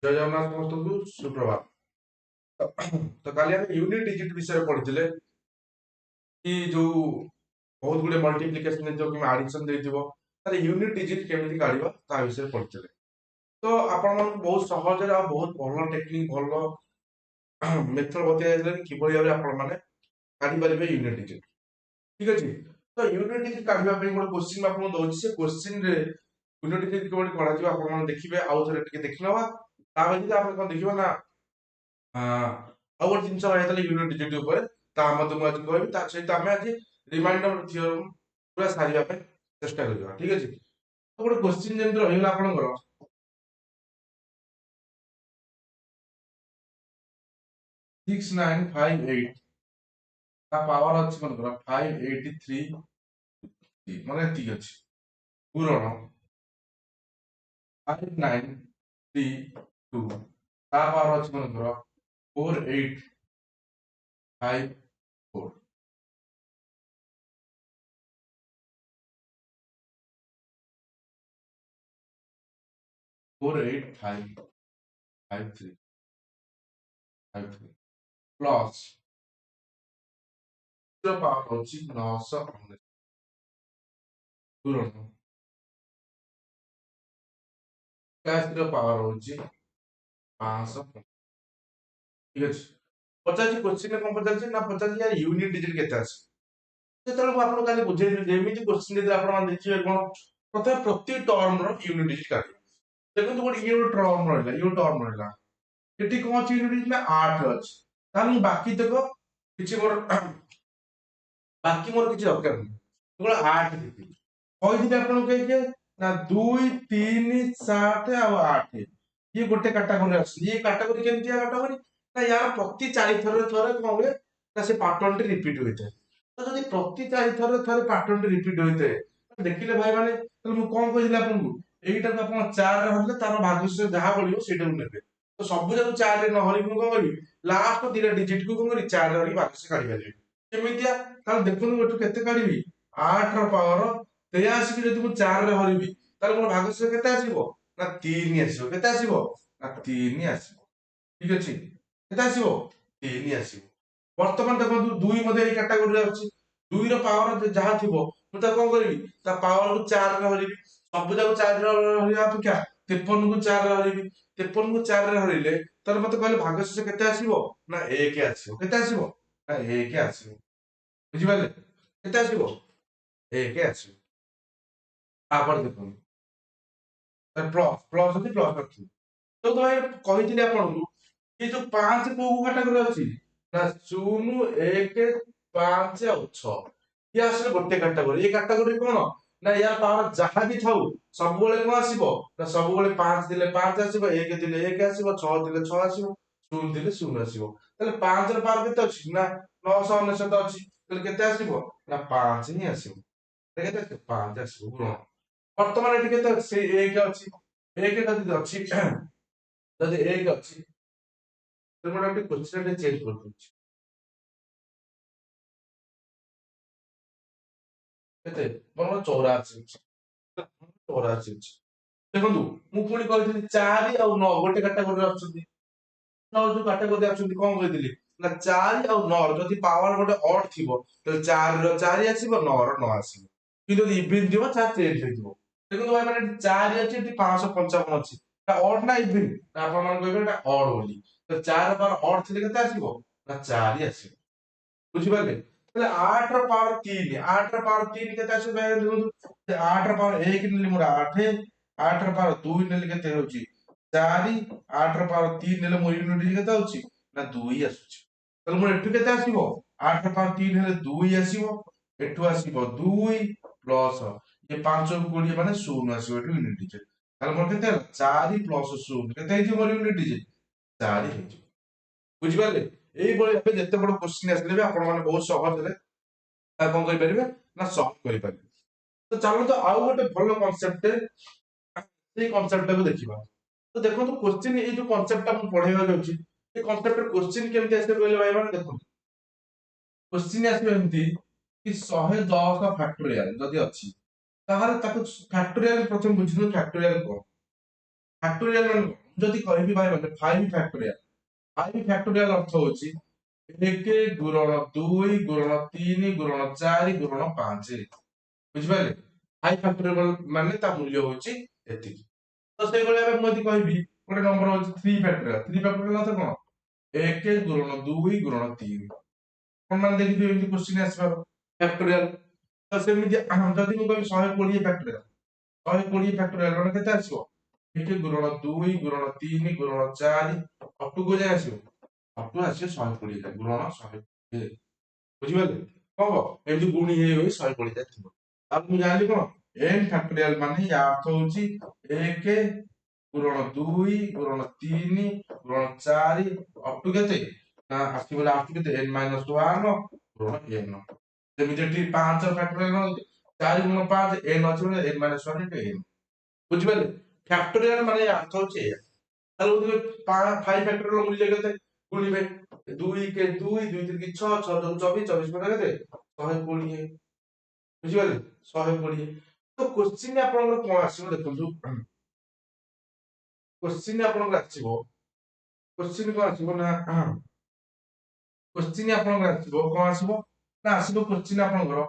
जय जगन्नाथ समस्त को सुप्रभात। तो काली आम यूनिट डिजिट विषय पढ़ी कि जो बहुत गुड़े मल्टीप्लिकेशन कि आडिशन तार यूनिट डिजिट केमी काढ़ा ता विषय पढ़ी। तो आपण बहुत सहज बहुत भल टेक्निक भल मेथड बताई कि भाव आपण मैंने यूनिट डिजिट। ठीक अच्छे। तो यूनिट डिजिट काढ़ा गोटे क्वेश्चन आपको दौर से क्वेश्चन यूनिट डिजिट कौन कढ़ा आप देखिए आउ थे देखी ना कौन देखा ना गोटे जिन यूनिट डिजिट आज कह सहित आम आज रिमाइंडर थियोरम पूरा सारे चेष्टा करवा। ठीक अच्छे। तो गोटे क्वेश्चन जमी रहा आपंकर 6958 पावर अच्छी मन 583 मान ये अच्छी पूरण 5932 पावर अच्छी मन 4854 48553 प्लस पावर होची 919 पूरण पावर होची 500। ठीक अच्छे। पचास क्वेश्चन कौन पचार ना पचार यार यूनिट डिजिट केते जो आपको खाली बुझे जमी क्वेश्चन देखिए कौन प्रथम प्रति टर्म यूनिट डिजिट काढ़ देखो गोटे ये टर्म रहा ये टर्म रहा ये कौन अच्छी यूनिट डिजिट ना 8 अच्छे बाकी देख किसी मोर बाकी मोर किसी दरकार नहीं केवल 8 कही आपको कहीं ना 2 3 7 और 8 ये गोटे कैटेगरी अच्छी ये कैटेगरी केमती कैटेगरी ना यार प्रति 4 थर कौन हुए ना से पैटर्न टी रिपीट होता है। तो जब प्रति 4 थर पैटर्न टी रिपीट होता है देखिले भाई माने तो कौन कही आपको এইটা তো ଆପଣ 4 ରେ ହରିଲେ ତାର ଭାଗଶେଷ ଯାହା ବଳିବ ସେଇଟାକୁ ନେବେ। ତ ସବୁ ଯାକ 4 ରେ ନ ହରିକି ମୁଁ କଣ କରିବି ଲାଷ୍ଟ ଦିଟା ଡିଜିଟ କୁ କଣ କରିବି 4 ରେ ହରିକି ଭାଗଶେଷ କାଢି ପାରିବି। କେମିତିଆ ତାହେଲେ ଦେଖନ୍ତୁ ଏଠୁ କେତେ କାଢିବି 8 ର ପାୱାର 83 କୁ ଯଦି ମୁଁ 4 ରେ ହରିବି ତାହେଲେ ମୋର ଭାଗଶେଷ କେତେ ଆସିବ ନା 3 ଆସିବ। କେତେ ଆସିବ ନା 3 ଆସିବ। ଠିକ ଅଛି। କେତେ ଆସିବ 3 ଆସିବ। ବର୍ତ୍ତମାନ ଦେଖନ୍ତୁ 2 ମଧ୍ୟ ଏଇ କ୍ୟାଟାଗୋରୀରେ ଅଛି। 2 ର ପାୱାର ଯାହା ଥିବ ମୁଁ ତାକୁ କଣ କରିବି ତା ପାୱାର କୁ 4 ରେ ହରିବି। सब जाक 4 रे हरिया अपेक्षा 53 को 4 रे हरिबी 53 को 4 रे हरिले तर मते कहले भागशेष केते आसीबो ना 1 आसीबो। केते आसीबो ना 1 आसीबो। बुझि पाले केते आसीबो 1 आसीबो। आपर देखो तर प्लस प्लस होती प्लस रखी तो भाई कहिथिले आपन ये जो 5 को कैटेगरी अछि ना 0 1 5 और 6 ये आसे गोटे कैटेगरी। ये कैटेगरी कोन ना यार पावर जहाँ भी थाउ सब बेले कौन आसीबो ना सब बेले 5 दिले 5 आसीबो 1 दिले 1 आसीबो 6 दिले 6 आसीबो 0 दिले 0 आसीबो। ताले 5 र पावर केते अछि ना 999 अछि ताले केते आसीबो ना 5 ही आसीबो। केते 5 आसीबो गुण वर्तमान एठी केते अछि से 1 अछि 1 जदि अछि जदि 1 अछि तो मोर एठी क्वेश्चन चेंज कर दूछि केते मोर 84 अछि 84 अछि। देखो मु पुणी कही 4 और 9 गोटे कैटेगरी आछुंती 9 जो कैटेगरी आछुंती कोन कहिदिली ना 4 और 9 जदि पावर गोटे ऑड थिबो तो 4 रो 4 आसीबो 9 रो 9 आसीबो कि जदि इवन थिबो 4 चेंज होइथिबो। देखो भाई माने 4 अछि एटी 555 अछि ता ऑड ना इवन ना आपण मान कहबे एटा ऑड बोली तो 4 रो पावर ऑड थिले केते आसीबो ना 4 ही आसीबो। बुझि पाले ताले 8 रो पावर 3 8 रो पावर 3 केते आसीबो भाई देखो 8 रो पावर 1 नेली मोर 8 8 रो पावर 2 नेले केते होची 4 8 रो पावर 3 नेले मोर यूनिट केते होची ना 2 आସୁची। ताले मोर एठु केते आसीबो 8 रो पावर 3 हेले 2 आसीबो एठु आसीबो 2 प्लस ये 5 को 20 माने 0 आसीबो एठु यूनिट डिजिट। ताले मोर केते 4 प्लस 0 केते हेची मोर यूनिट डिजिट 4 हेची। बुझि पाले एई बळे आपे जते बड़ क्वेश्चन आसले भी आपण माने बहुत सहज रे ता कोन करि परिबे ना सॉल्व करि परिबे। तो चलो तो आउ गोटे भलो कांसेप्ट से कांसेप्ट को देखिबा। तो देखो तो क्वेश्चन ये जो कांसेप्ट हम पढेबा जाउची ये कांसेप्ट क्वेश्चन केमति आसे कहले भाई माने देखो क्वेश्चन आसे एमति कि 110 फैक्टोरियल जदि अछि ताहार ताको फैक्टोरियल प्रथम बुझिनो फैक्टोरियल को फैक्टोरियल माने ଯଦି କହିବି ଭାଇ ମାନେ 5 ଫ୍ୟାକ୍ଟୋରିଆଲ, 5 ଫ୍ୟାକ୍ଟୋରିଆଲ ଅର୍ଥ ହଉଛି 1 ଗୁଣନ 2 ଗୁଣନ 3 ଗୁଣନ 4 ଗୁଣନ 5, ବୁଝିପାରିଲେ? 5 ଫ୍ୟାକ୍ଟୋରିଆଲ ମାନେ ତା ମୂଲ୍ୟ ହଉଛି ଏତିକି। ତ ସେଇଭଳି ଭାବେ ମୁଁ ଯଦି କହିବି ଗୋଟେ ନମ୍ବର ହଉଛି 3 ଫ୍ୟାକ୍ଟୋରିଆଲ, 3 ଫ୍ୟାକ୍ଟୋରିଆଲ ଅର୍ଥ କଣ? 1 ଗୁଣନ 2 ଗୁଣନ 3, କଣ ମାନେ ଦେଖିଥିବେ ଏମିତି କ୍ୱେଶ୍ଚିନ୍ ଆସିବାର ଫ୍ୟାକ୍ଟୋରିଆଲ। ତ ସେମିତି ଯଦି ମୁଁ କହିବି 120 ଫ୍ୟାକ୍ଟୋରିଆଲ, 120 ଫ୍ୟାକ୍ଟୋରିଆଲ ମାନେ କେତେ ଆସିବ? 1 ଗୁଣନ 2 ଗୁଣନ 3 ଗୁଣନ 4 ଅପ୍ ଟୁ କୋଉ ଯାଏଁ ଆସିବ? ଅପ୍ ଟୁ ଆସିବ 120 ଯାଏଁ, ଗୁଣନ 120, ବୁଝିପାରିଲେ? କଣ ହବ? ଏମିତି ଗୁଣି ହେଇ ହେଇ 120 ଯାଏଁ ଥିବ। ତାପରେ ମୁଁ ଜାଣିଲି କଣ? n ଫ୍ୟାକ୍ଟୋରିଆଲ ମାନେ ୟା ଅର୍ଥ ହଉଛି 1 ଗୁଣନ 2 ଗୁଣନ 3 ଗୁଣନ 4 ଅପ୍ ଟୁ କେତେ? ନା ଆସିବ ଲାଷ୍ଟ କେତେ? n minus 1 ଗୁଣନ n। ଯେମିତି ଏଠି 5 ଫ୍ୟାକ୍ଟୋରିଆଲ 4 ଗୁଣନ 5 n ଅଛି ମାନେ n ମାଇନସ୍ 1 into n, ବୁଝିପାରିଲେ? ଫ୍ୟାକ୍ଟୋରିଆଲ ମାନେ ଅର୍ଥ ହଉଛି ଏଇଆ। ତାହେଲେ 5 ଫ୍ୟାକ୍ଟୋରିଆଲ ମୂଲ୍ୟ କେତେ? ଗୁଣିବେ 2 କେ 2 2 3 6 6 2 24 24 ମାନେ କେତେ? 120, ବୁଝିପାରିଲେ? 120। ତ କ୍ୱେଶ୍ଚିନ୍ ଆପଣଙ୍କର କଣ ଆସିବ ଦେଖନ୍ତୁ, କ୍ୱେଶ୍ଚିନ୍ ଆପଣଙ୍କର ଆସିବ, କ୍ୱେଶ୍ଚିନ୍ କଣ ଆସିବ ନା କ୍ୱେଶ୍ଚିନ୍ ଆପଣଙ୍କର ଆସିବ କଣ ଆସିବ ନା ଆସିବ କ୍ୱେଶ୍ଚିନ୍ ଆପଣଙ୍କର,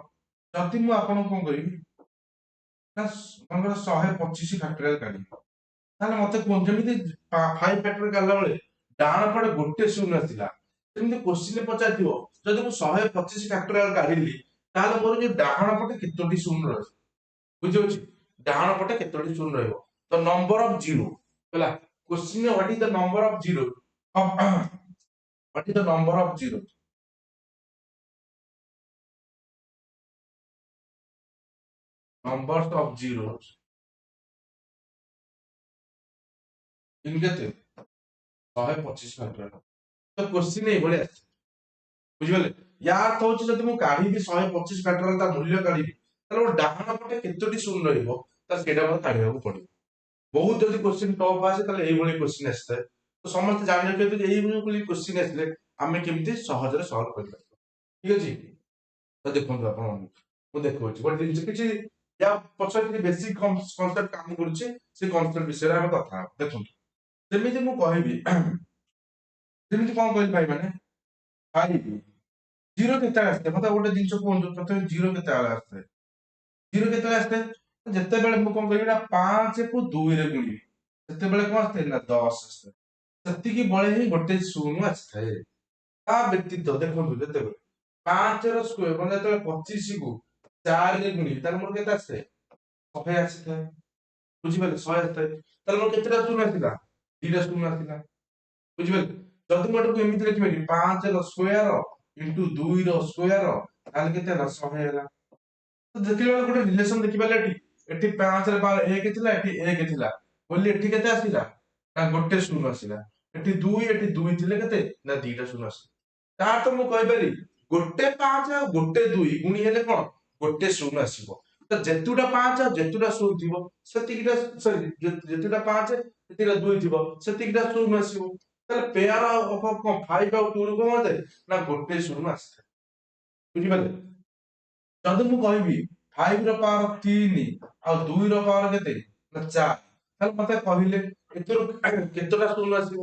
ଯଦି ମୁଁ ଆପଣଙ୍କୁ କଣ କରିବି ନା ମନେକର 125 ଫ୍ୟାକ୍ଟୋରିଆଲ କାଢିବି, ତାହେଲେ ମତେ କୁହନ୍ତୁ ଯେମିତି 5 ଫ୍ୟାକ୍ଟୋରିଆଲ କାଢିଲା ବେଳେ ଡାହାଣ ପଟେ ଗୋଟେ ଶୂନ ଆସିଲା, ସେମିତି କ୍ୱେଶ୍ଚିନ୍ ପଚାରିଥିବ ଯଦି ମୁଁ 125 ଫ୍ୟାକ୍ଟୋରିଆଲ କାଢିଲି ତାହେଲେ ମୋର ଯୋଉ ଡାହାଣ ପଟେ କେତୋଟି ଶୂନ ରହିବ, ବୁଝିହଉଛି? ଡାହାଣ ପଟେ କେତୋଟି ଶୂନ ରହିବ? ତ ନମ୍ବର ଅଫ ଜିରୋ ହେଲା, question what is the number of zero, what is the number of zero? Numbers of zeros in କେତେ? 125 ଫ୍ୟାକ୍ଟୋରିଆଲ। ତ କ୍ୱେଶ୍ଚିନ୍ ଏଇଭଳି ଆସିଛି, ବୁଝିପାରିଲେ? ୟା ଅର୍ଥ ହଉଛି ଯଦି ମୁଁ କାଢିବି 125 ଫ୍ୟାକ୍ଟୋରିଆଲ ତା ମୂଲ୍ୟ କାଢିବି, ତାହେଲେ ମୋ ଡାହାଣ ପଟେ କେତୋଟି ଶୂନ ରହିବ ତାହେଲେ ସେଇଟା ମତେ କାଢିବାକୁ ପଡିବ। ବହୁତ ଯଦି କ୍ୱେଶ୍ଚିନ୍ ଟଫ୍ ଆସେ ତାହେଲେ ଏଇଭଳି କ୍ୱେଶ୍ଚିନ୍ ଆସିଥାଏ। ତ ସମସ୍ତେ ଜାଣି ରଖିବେ ଯେ ଏଇଭଳି କ୍ୱେଶ୍ଚିନ୍ ଆସିଲେ ଆମେ କେମିତି ସହଜରେ ସଲ୍ଭ କରିପାରିବା, ଠିକ ଅଛି? ତ ଦେଖନ୍ତୁ ଆପଣ, ମୁଁ ଦେଖଉଛି ଗୋଟେ ଜିନିଷ କିଛି ୟା ପଛରେ କିଛି ବେସିକ କନସେପ୍ଟ କାମ କରୁଛି, ସେ କନସେପ୍ଟ ବିଷୟରେ ଆମେ କଥା ହବା। ଦେଖନ୍ତୁ ଯେମିତି ମୁଁ କହିବି ଯେମିତି କଣ କହିଲି ଭାଇ ମାନେ 5 ଜିରୋ କେତେବେଳେ ଆସିଥାଏ, ମତେ ଗୋଟେ ଜିନିଷ କୁହନ୍ତୁ ପ୍ରଥମେ ଜିରୋ କେତେବେଳେ ଆସିଥାଏ? ଜିରୋ କେତେବେଳେ ଆସିଥାଏ? ଯେତେବେଳେ ମୁଁ କଣ କରିବି ନା 5 କୁ 2 ରେ ଗୁଣିବି, ସେତେବେଳେ କଣ ଆସିଥାଏ ନା 10 ଆସିଥାଏ। ସେତିକି ବେଳେ ହିଁ ଗୋଟେ ଶୂନ ଆସିଥାଏ। ତା ବ୍ୟତୀତ ଦେଖନ୍ତୁ ଯେତେବେଳେ 5 ର ସ୍କୋୟାର ମାନେ ଯେତେବେଳେ 25 କୁ 4 ରେ ଗୁଣିବି ତାହେଲେ ମୋର କେତେ ଆସିଥାଏ? 100 ଆସିଥାଏ, ବୁଝିପାରିଲେ? 100 ଆସିଥାଏ, ତାହେଲେ ମୋର କେତେଟା ଶୂନ ଆସିଲା? 2ଟା ଶୂନ ଆସିଲା, ବୁଝିପାରିଲେ? ଯଦି ମୁଁ ଏଟାକୁ ଏମିତି ଲେଖିପାରିବି 5 ର ସ୍କୋୟାର ଇଣ୍ଟୁ 2 ର ସ୍କୋୟାର ତାହେଲେ କେତେ ହେଲା? 100 ହେଲା। ତ ଦେଖିଲା ଗୋଟେ ରିଲେସନ ଦେଖିପାରିଲେ ଏଠି, ଏଠି 5 ରେ ପାୱାର 1 ଥିଲା, ଏଠି 1 ଥିଲା ବୋଲି ଏଠି କେତେ ଆସିଲା? ନା ଗୋଟେ ଶୂନ ଆସିଲା। ଏଠି 2 ଏଠି 2 ଥିଲେ କେତେ? ନା 2ଟା ଶୂନ ଆସିଲା। ତା ତ ମୁଁ କହିପାରିବି ଗୋଟେ 5 ଆଉ ଗୋଟେ 2 ଗୁଣି ହେଲେ କଣ ଗୋଟେ ଶୂନ ଆସିବ। ତ ଯେତୁଟା 5 ଆଉ ଯେତୁଟା ଶୂନ ଥିବ ସେତିକିଟା, ସରି ଯେତୁଟା 5 ସେତିକିଟା 2 ଥିବ ସେତିକିଟା ଶୂନ ଆସିବ। ତାହେଲେ ପେୟାର ଅଫ କଣ 5 ଆଉ 2 ରୁ କଣ ଆସିଥାଏ? ନା ଗୋଟେ ଶୂନ ଆସିଥାଏ, ବୁଝିପାରିଲେ? ଯଦି ମୁଁ କହିବି 5 ର ପାୱାର 3 ଆଉ 2 ର ପାୱାର କେତେ? ନା 4, ତାହେଲେ ମତେ କହିଲେ ଏଥିରୁ କେତେଟା ଶୂନ ଆସିବ?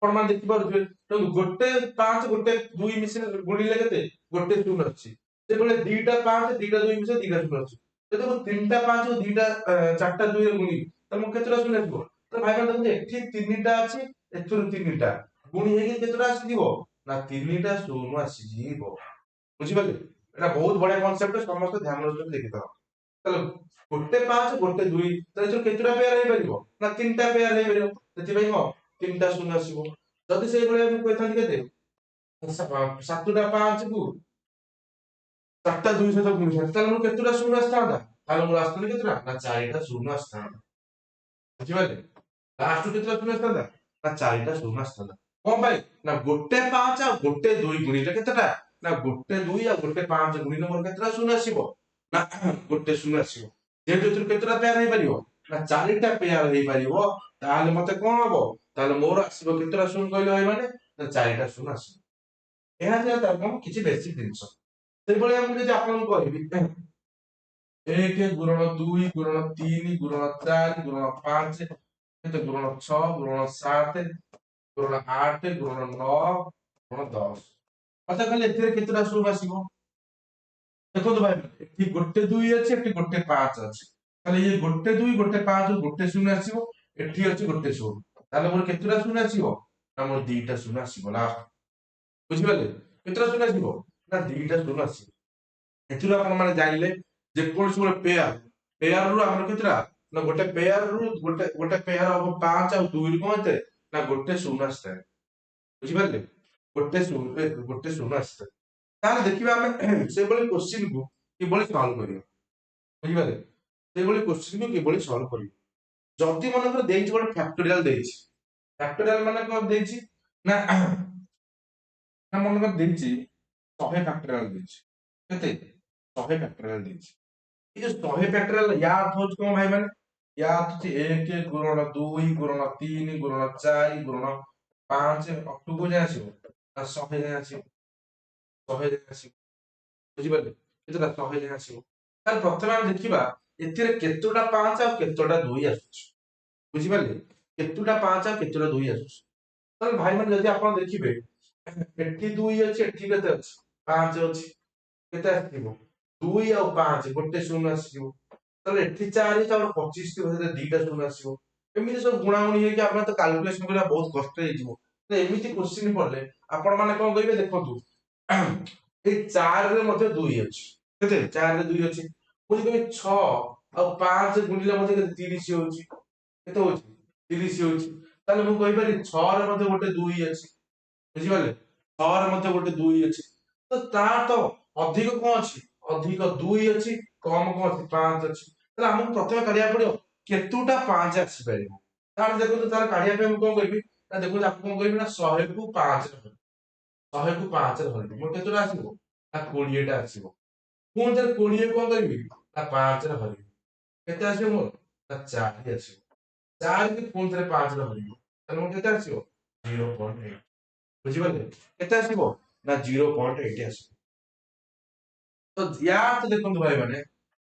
ଆପଣ ମାନେ ଦେଖିପାରୁଥିବେ, ତେଣୁ ଗୋଟେ 5 ଗୋଟେ 2 ମିଶିଲେ ଗୁଣିଲେ କେତେ? ଗୋଟେ ଶୂନ ଅଛି। ସେତେବେଳେ ଦିଟା 5 ଦିଟା 2 ମିଶିଲେ ଦିଟା ଶୂନ ଅଛି। ଯଦି ମୁଁ ତିନିଟା 5 କୁ ଦିଟା 4ଟା 2 ରେ ଗୁଣିବି ତାହେଲେ ମୁଁ କେତେଟା ଶୂନ ଆସିବ? ତ ଭାଇ ମାନେ ଦେଖନ୍ତୁ ଏଠି ତିନିଟା ଅଛି, ଏଥିରୁ ତିନିଟା ଗୁଣି ହେଇକି କେତେଟା ଆସିଯିବ? ନା ତିନିଟା ଶୂନ ଆସିଯିବ, ବୁଝିପାରିଲେ? ଏଟା ବହୁତ ବଢିଆ କନସେପ୍ଟ, ସମସ୍ତେ ଧ୍ୟାନ ରଖିକି ଦେଖିଥାଅ। ତାହେଲେ ଗୋଟେ 5 ଗୋଟେ 2 ତାହେଲେ ଏଥିରୁ କେତେଟା ପେୟାର ହେଇପାରିବ? ନା ତିନିଟା ପେୟାର ହେଇପାରିବ। ସେଥିପାଇଁ କଣ ତିନିଟା ଶୂନ ଆସିବ। ଯଦି ସେଇଭଳିଆ ମୁଁ କହିଥାନ୍ତି କେତେ? 7ଟା 5 କୁ 4ଟା 2 ସହିତ ଗୁଣିଥାନ୍ତି ତାହେଲେ ମୋର କେତେଟା ଶୂନ ଆସିଥାନ୍ତା? ତାହେଲେ ମୋର ଆସିଥାନ୍ତା କେତେଟା? ନା 4ଟା ଶୂନ ଆସିଥାନ୍ତା, ବୁଝିପାରିଲେ? ଲାଷ୍ଟକୁ କେତେଟା ଶୂନ ଆସିଥାନ୍ତା? ନା 4ଟା ଶୂନ ଆସିଥାନ୍ତା। କଣ ପାଇଁ? ନା ଗୋଟେ 5 ଆଉ ଗୋଟେ 2 ଗୁଣିଲେ କେତେଟା? ନା ଗୋଟେ 2 ଆଉ ଗୋଟେ 5 ଗୁଣିଲେ ମୋର କେତେଟା ଶୂନ ଆସିବ? ନା ଗୋଟେ ଶୂନ ଆସିବ। ଯେହେତୁ ଏଥିରୁ କେତେଟା ପେୟାର ହେଇପାରିବ? ନା 4ଟା ପେୟାର ହେଇପାରିବ। ତାହେଲେ ମତେ କଣ ହବ? ତାହେଲେ ମୋର ଆସିବ କେତେଟା ଶୂନ କହିଲେ ଭାଇ ମାନେ? ନା 4ଟା ଶୂନ ଆସିବ। ଏହା ଥିଲା ତାର କଣ କିଛି ବେସିକ ଜିନିଷ। ସେଇଭଳିଆ ମୁଁ ଯଦି ଆପଣଙ୍କୁ କହିବି 1 ଗୁଣନ 2 ଗୁଣନ 3 ଗୁଣନ 4 ଗୁଣନ 5 କେତେ ଗୁଣନ 6 ଗୁଣନ 7 ଗୁଣନ 8 ଗୁଣନ 9 ଗୁଣନ 10। ମତେ କହିଲେ ଏଥିରେ କେତେଟା ଶୂନ ଆସିବ? ଦେଖନ୍ତୁ ଭାଇ ଏଠି ଗୋଟେ 2 ଅଛି, ଏଠି ଗୋଟେ 5 ଅଛି, ତାହେଲେ ଇଏ ଗୋଟେ 2 ଗୋଟେ 5 ଗୋଟେ ଶୂନ ଆସିବ, ଏଠି ଅଛି ଗୋଟେ ଶୂନ, ତାହେଲେ ମୋର କେତେଟା ଶୂନ ଆସିବ? ନା ମୋର ଦିଟା ଶୂନ ଆସିବ ଲାଷ୍ଟ। ବୁଝିପାରିଲେ? କେତେଟା ଶୂନ ଆସିବ? ନା ଦିଟା ଶୂନ ଆସିବ। ଏଥିରୁ ଆପଣ ମାନେ ଜାଣିଲେ ଯେକୌଣସି ଗୋଟେ ପେୟାର ରୁ ଆମର କେତେଟା? ନା ଗୋଟେ ପେୟାର ରୁ ଗୋଟେ ପେୟାର ହବ 5 ଆଉ 2 ରୁ କଣ ଏତେ? ନା ଗୋଟେ ଶୂନ ଆସିଥାଏ। ବୁଝିପାରିଲେ? ଗୋଟେ ଶୂନ ଆସିଥାଏ। ତାହେଲେ ଦେଖିବା ଆମେ ସେଇଭଳି କୋଶ୍ଚିନ୍ କୁ କିଭଳି ସଲ୍ଭ କରିବା। ବୁଝିପାରିଲେ? ସେଇଭଳି କୋଶ୍ଚିନ୍ କୁ କିଭଳି ସଲ୍ଭ କରିବା। ଯଦି ମନେକର ଦେଇଛି ଗୋଟେ ଫ୍ୟାକ୍ଟୋରିଆଲ ଦେଇଛି, ଫ୍ୟାକ୍ଟୋରିଆଲ ମାନେ କଣ ଦେଇଛି? ନା ମନେକର ଦେଇଛି 100 ଫ୍ୟାକ୍ଟୋରିଆଲ ଦେଇଛି। କେତେ? 100 ଫ୍ୟାକ୍ଟୋରିଆଲ ଦେଇଛି। ଏଇ ଯୋଉ 100 ଫ୍ୟାକ୍ଟୋରିଆଲ ୟା ଅର୍ଥ ହଉଛି କଣ ଭାଇ ମାନେ? ୟା ଅର୍ଥ ହଉଛି 1 ଗୁଣନ 2 ଗୁଣନ 3 ଗୁଣନ 4 ଗୁଣନ 5 ଅକ୍ଟୋ ଯାଏ ଆସିବ, ନା 100 ଯାଏ ଆସିବ, 100 ଯାଏ ଆସିବ। ବୁଝିପାରିଲେ? କେତେଟା? 100 ଯାଏ ଆସିବ। ତାହେଲେ ପ୍ରଥମେ ଆମେ ଦେଖିବା ଏଥିରେ କେତୋଟା 5 ଆଉ କେତୋଟା 2 ଆସୁଛି। ବୁଝିପାରିଲେ? କେତୋଟା 5 ଆଉ କେତୋଟା 2 ଆସୁଛି। ତାହେଲେ ଭାଇ ମାନେ ଯଦି ଆପଣ ଦେଖିବେ ଏଠି 2 ଅଛି, ଏଠି କେତେ ଅଛି? 5 ଅଛି। କେତେ ଆସିଯିବ? 2 ଆଉ 5 ଗୋଟେ ଶୂନ ଆସିଯିବ। ତାହେଲେ ଏଠି 4 ତାପରେ 25 ଥିବ, ସେଥିରେ ଦିଟା ଶୂନ ଆସିବ। ଏମିତି ସବୁ ଗୁଣାଗୁଣି ହେଇକି ଆପଣ ତ କାଲକୁଲେସନ କରିବା ବହୁତ କଷ୍ଟ ହେଇଯିବ। ତ ଏମିତି କୋଶ୍ଚିନ୍ ପଡିଲେ ଆପଣ ମାନେ କଣ କରିବେ ଦେଖନ୍ତୁ ଏଇ 4 ରେ ମଧ୍ୟ 2 ଅଛି। କେତେ? 4 ରେ 2 ଅଛି। ମୁଁ ଯଦି କହିବି 6 ଆଉ 5 ଗୁଣିଲେ ମଧ୍ୟ କେତେ? 30 ହଉଛି। କେତେ ହଉଛି? 30 ହଉଛି। ତାହେଲେ ମୁଁ କହିପାରିବି 6 ରେ ମଧ୍ୟ ଗୋଟେ 2 ଅଛି। ବୁଝିପାରିଲେ? 6 ରେ ମଧ୍ୟ ଗୋଟେ 2 ଅଛି। ତ ତା ତ ଅଧିକ କଣ ଅଛି? ଅଧିକ 2 ଅଛି, କମ କଣ ଅଛି? 5 ଅଛି। ତାହେଲେ ଆମକୁ ପ୍ରଥମେ କରିବାକୁ ପଡିବ କେତୁଟା 5 ଆସିପାରିବ। ତାହେଲେ ଦେଖନ୍ତୁ ତାର କାଢିବା ପାଇଁ ମୁଁ କଣ କରିବି? ନା ଦେଖନ୍ତୁ ଆପଣ କଣ କରିବି? ନା 100 କୁ 5 ରେ ଧରିବି। 100 କୁ 5 ରେ ଧରିବି। ମୋର କେତେଟା ଆସିବ? ନା 20 ଟା ଆସିବ। ପୁଣି ଥରେ 20 କଣ କରିବି? ନା 5 ରେ ହରିବି। କେତେ ଆସିବ ମୋର? ନା 4 ଆସିବ। 4 କୁ ପୁଣି ଥରେ 5 ରେ ହରିବି। ତାହେଲେ ମୋର କେତେ ଆସିବ? 0.8। ବୁଝିପାରିଲେ? କେତେ ଆସିବ? ନା 0.8 ଆସିବ। ତ ୟା ତ ଦେଖନ୍ତୁ ଭାଇ ମାନେ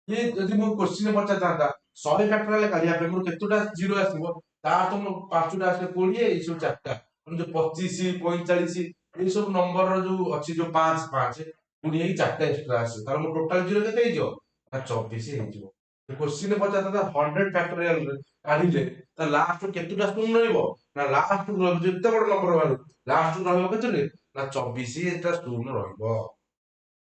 ଇଏ ଯଦି ମୁଁ କୋଶ୍ଚିନ୍ ପଚାରିଥାନ୍ତା 100 ଫ୍ୟାକ୍ଟୋରିଆଲ କାଢିବା ପାଇଁ ମୋର କେତେଟା ଜିରୋ ଆସିବ? ତା ତ ମୋର 5ଟା ଆସିବ 20, ଏଇ ସବୁ 4ଟା। ମାନେ ଯୋଉ 25 45 ଏଇ ସବୁ ନମ୍ବରର ଯୋଉ ଅଛି ଯୋଉ 5 5 ପୁଣି ଏଇ 4ଟା ଏକ୍ସଟ୍ରା ଆସିବ। ତାହେଲେ ମୋର ଟୋଟାଲ ଜିରୋ କେତେ ହେଇଯିବ? ନା 24 ହେଇଯିବ। କୋଶ୍ଚିନ୍ ପଚାରିଥାନ୍ତା 100 ଫ୍ୟାକ୍ଟୋରିଆଲ କାଢିଲେ ତା ଲାଷ୍ଟ କେତେଟା ଶୂନ ରହିବ? ନା ଲାଷ୍ଟ ଯେତେ ବଡ ନମ୍ବର ବାହାରୁ ଲାଷ୍ଟ ରହିବ କେତେ? ନା 24 ଟା ଶୂନ ରହିବ।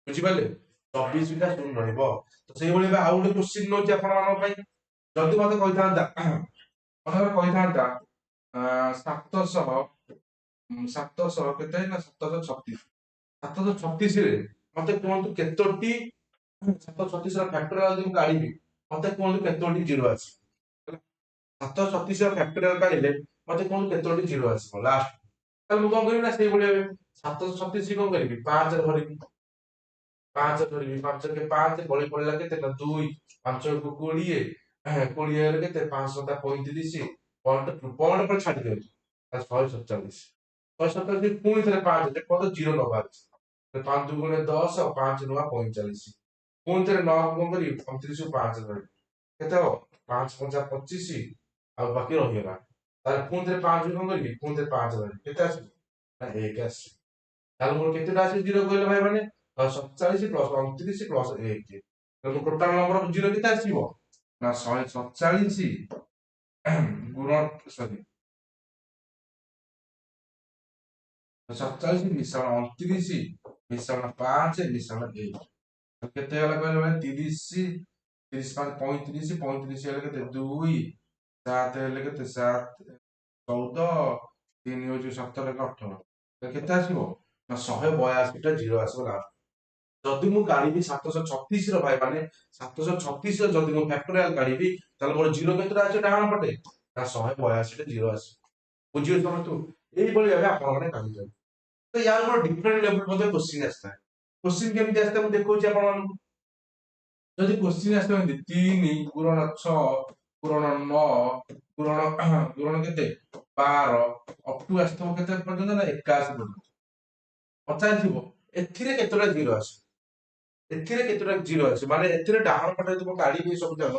ବୁଝିପାରିଲେ? 24 ଟା ଶୂନ ରହିବ। ତ ସେଇଭଳି ଆଉ ଗୋଟେ କୋଶ୍ଚିନ୍ ନଉଛି ଆପଣମାନଙ୍କ ପାଇଁ। ଯଦି ମତେ କହିଥାନ୍ତା ମନେକର କହିଥାନ୍ତା 700 କେତେ? ନା 736। 736 ରେ ମତେ କୁହନ୍ତୁ କେତୋଟି 736 ର ଫ୍ୟାକ୍ଟୋରିଆଲ ଯଦି ମୁଁ କାଢିବି ମତେ କୁହନ୍ତୁ କେତୋଟି ଜିରୋ ଆସିବ? 736 ର ଫ୍ୟାକ୍ଟୋରିଆଲ କାଢିଲେ ମତେ କୁହନ୍ତୁ କେତୋଟି ଜିରୋ ଆସିବ ଲାଷ୍ଟ? ତାହେଲେ ମୁଁ କଣ କରିବି? ନା ସେଇଭଳିଆ 736 କଣ କରିବି? 5 ରେ ଧରିବି। 5 ଧରିବି। 5 କେ 5 ବଳି ପଡିଲା କେତେ? ନା 2। 5 କୁ 20, 20 ହେଲେ କେତେ? 5 7 35 ପଏଣ୍ଟ ପରେ ଛାଡି ଦିଅନ୍ତୁ। 147। 147 ପୁଣି ଥରେ 5 ଦେଖନ୍ତୁ 0 ନବା ଅଛି। 5 ଦୁଗୁଣେ 10 ଆଉ 5 ନୂଆ 45। ପୁଣି ଥରେ 9 କଣ କରିବି? 29 କୁ 5 ଧରିବି। କେତେ ହବ? 5 5 25 ଆଉ ବାକି ରହିଗଲା। ତାହେଲେ ପୁଣି ଥରେ 5 କଣ କରିବି? ପୁଣି ଥରେ 5 ଧରିବି। କେତେ ଆସିବ? ନା 1 ଆସିବ। ତାହେଲେ ମୋର କେତେଟା ଆସିବ ଜିରୋ କହିଲେ ଭାଇ ମାନେ? 47 ପ୍ଲସ 29 ପ୍ଲସ 1। ତେଣୁ ଟୋଟାଲ ନମ୍ବର ଜିରୋ କେତେ ଆସିବ? ନା 147 ଗୁଣ ସରି 47 ମିଶାଣ 29 ମିଶାଣ 5 ମିଶାଣ 1। କେତେ ହେଲା କହିଲେ ଭାଇ? 30 30 5 35 35 ହେଲେ କେତେ? 2 7 ହେଲେ କେତେ? 7 14 3 ହଉଛି 17 18। କେତେ ଆସିବ? ନା 182 ଟା ଜିରୋ ଆସିବ ଲାଷ୍ଟ। ଯଦି ମୁଁ କାଢିବି 736 ର ଭାଇ ମାନେ 736 ର ଯଦି ମୁଁ ଫ୍ୟାକ୍ଟୋରିଆଲ କାଢିବି ତାହେଲେ ମୋର ଜିରୋ କେତେଟା ଆସିବ ଡାହାଣ ପଟେ? ନା 182 ଟା ଜିରୋ ଆସିବ। ବୁଝିବେ ସମସ୍ତଙ୍କୁ? ଏଇଭଳି ଭାବେ ଆପଣ ମାନେ କାଢିଛନ୍ତି। ତ ୟାର ଗୋଟେ ଡିଫରେଣ୍ଟ ଲେଭେଲ ମଧ୍ୟ କୋଶ୍ଚିନ୍ ଆସିଥାଏ। କୋଶ୍ଚିନ୍ କେମିତି ଆସିଥାଏ ମୁଁ ଦେଖଉଛି ଆପଣମାନଙ୍କୁ। ଯଦି କୋଶ୍ଚିନ୍ ଆସିଥାଏ ଏମିତି 3 ଗୁଣନ 6 ଗୁଣନ 9 ଗୁଣନ ଗୁଣନ କେତେ? 12 ଅପ ଟୁ ଆସିଥିବ କେତେ ପର୍ଯ୍ୟନ୍ତ? ନା 81 ପର୍ଯ୍ୟନ୍ତ ପଚାରିଥିବ ଏଥିରେ କେତେଟା ଜିରୋ ଆସିବ? ଏଥିରେ କେତେଟା ଜିରୋ ଆସିବ? ମାନେ ଏଥିରେ ଡାହାଣ ପଟେ ଯଦି ମୁଁ କାଢିବି ସବୁ ଯାକ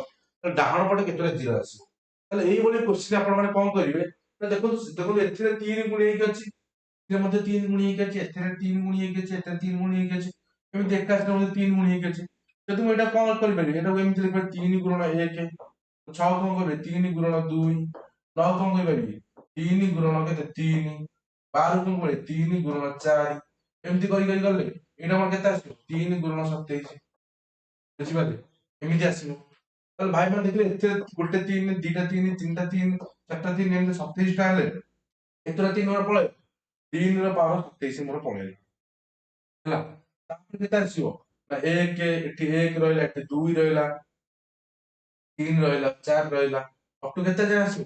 ଡାହାଣ ପଟେ କେତେଟା ଜିରୋ ଆସିବ? ତାହେଲେ ଏଇଭଳି କ୍ୱେଶ୍ଚିନ୍ ଆପଣ ମାନେ କଣ କରିବେ ନା ଦେଖନ୍ତୁ ଦେଖନ୍ତୁ ଏଥିରେ 3 ଗୁଣି ହେଇକି ଅଛି, ଏଥିରେ ମଧ୍ୟ 3 ଗୁଣି ହେଇକି ଅଛି, ଏଥିରେ 3 ଗୁଣି ହେଇକି ଅଛି, ଏଥିରେ 3 ଗୁଣି ହେଇକି ଅଛି, ଏମିତି ଏକାଥରେ ମଧ୍ୟ 3 ଗୁଣି ହେଇକି ଅଛି। ଯଦି ମୁଁ ଏଇଟା କଣ କରିପାରିବି, ଏଟାକୁ ଏମିତି ଲେଖିପାରିବି 3 ଗୁଣନ 1, 6 କଣ କରିବେ 3 ଗୁଣନ 2, 9 କଣ କରିପାରିବି 3 ଗୁଣନ କେତେ 3, 12 କଣ କରିବେ 3 ଗୁଣନ 4, ଏମିତି କରି କରି ଗଲେ ଏଇଟା ମୋର କେତେ ଆସିବ 3 ଗୁଣନ 27, ବୁଝିପାରିଲେ ଏମିତି ଆସିବ। ତାହେଲେ ଭାଇ ମାନେ ଦେଖିଲେ ଏଥିରେ ଗୋଟେ 3, ଦିଟା 3, ତିନିଟା 3, ଚାରିଟା 3, ଏମିତି 27 ଟା ହେଲେ ଏଥିରେ 3 ମୋର ପଳେଇବ, 3 ର ପାୱାର 27 ମୋର ପଳେଇଲା ହେଲା। ତାପରେ କେତେ ଆସିବ ନା 1 ଏଠି 1 ରହିଲା, ଏଠି 2 ରହିଲା, 3 ରହିଲା, 4 ରହିଲା, ଅପ ଟୁ କେତେ ଯାଏ ଆସିବ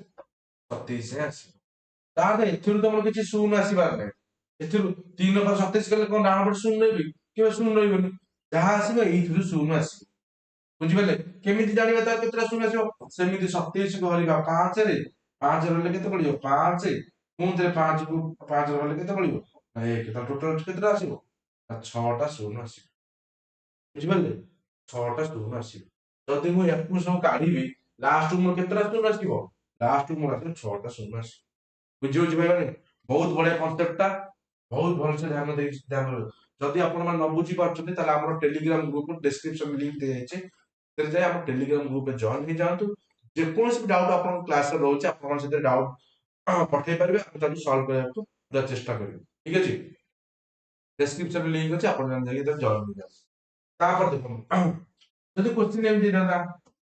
27 ଯାଏ ଆସିବ। ତାହେଲେ ଏଥିରୁ ତମର କିଛି ଶୂନ ଆସିବାର ନାହିଁ, ଏଥିରୁ 3 ର ପାୱାର 27 କଲେ କଣ ଡାହାଣ ପଟେ ଶୂନ ରହିବି, କେବେ ଶୂନ ରହିବନି, ଯାହା ଆସିବ ଏଇଥିରୁ ଶୂନ ଆସିବ, ବୁଝିପାରିଲେ। କେମିତି ଜାଣିବା ତାର କେତେଟା ଶୂନ ଆସିବ, ସେମିତି 27 କୁ ହରିବା 5 ରେ, 5 ରହିଲେ କେତେ ପଡିବ 5, ପୁଣି ଥରେ 5 କୁ 5 ରହିଲେ କେତେ ପଡିବ ନା 1, ତାର ଟୋଟାଲ କେତେଟା ଆସିବ ନା 6ଟା ଶୂନ ଆସିବ, ବୁଝିପାରିଲେ 6ଟା ଶୂନ ଆସିବ। ଯଦି ମୁଁ ୟାକୁ ସବୁ କାଢିବି ଲାଷ୍ଟ ମୋର କେତେଟା ଶୂନ ଆସିବ, ଲାଷ୍ଟ ମୋର ଆସିବ 6ଟା ଶୂନ ଆସିବ, ବୁଝି ହଉଛି ଭାଇ ମାନେ। ବହୁତ ବଢିଆ କନସେପ୍ଟ ଟା, ବହୁତ ଭଲସେ ଧ୍ୟାନ ଦେଇ ଧ୍ୟାନ ଦେବେ। ଯଦି ଆପଣ ମାନେ ନ ବୁଝି ପାରୁଛନ୍ତି ତାହେଲେ ଆମର ଟେଲିଗ୍ରାମ ଗ୍ରୁପ ଡେସ୍କ୍ରିପସନ ଲିଙ୍କ ଦିଆଯାଇଛି, ସେଥିରେ ଯାଇ ଆମ ଟେଲିଗ୍ରାମ ଗ୍ରୁପରେ ଜଏନ୍ ହେଇଯାଆନ୍ତୁ। ଯେକୌଣସି ଡାଉଟ ଆପଣଙ୍କ କ୍ଲାସରେ ରହୁଛି ଆପଣ ସେଥିରେ ଡାଉଟ ପଠେଇ ପାରିବେ, ଆମେ ତାକୁ ସଲ୍ଭ କରିବାକୁ ପୁରା ଚେଷ୍ଟା କରିବୁ, ଠିକ ଅଛି। ଡେସ୍କ୍ରିପସନ ଲିଙ୍କ ଅଛି, ଆପଣ ଯାଇକି ଜଏନ୍ ହେଇଯାଆନ୍ତୁ। ତାପରେ ଦେଖନ୍ତୁ ଯଦି କୋଶ୍ଚିନ୍ ଏମିତି ହେଇଥାନ୍ତା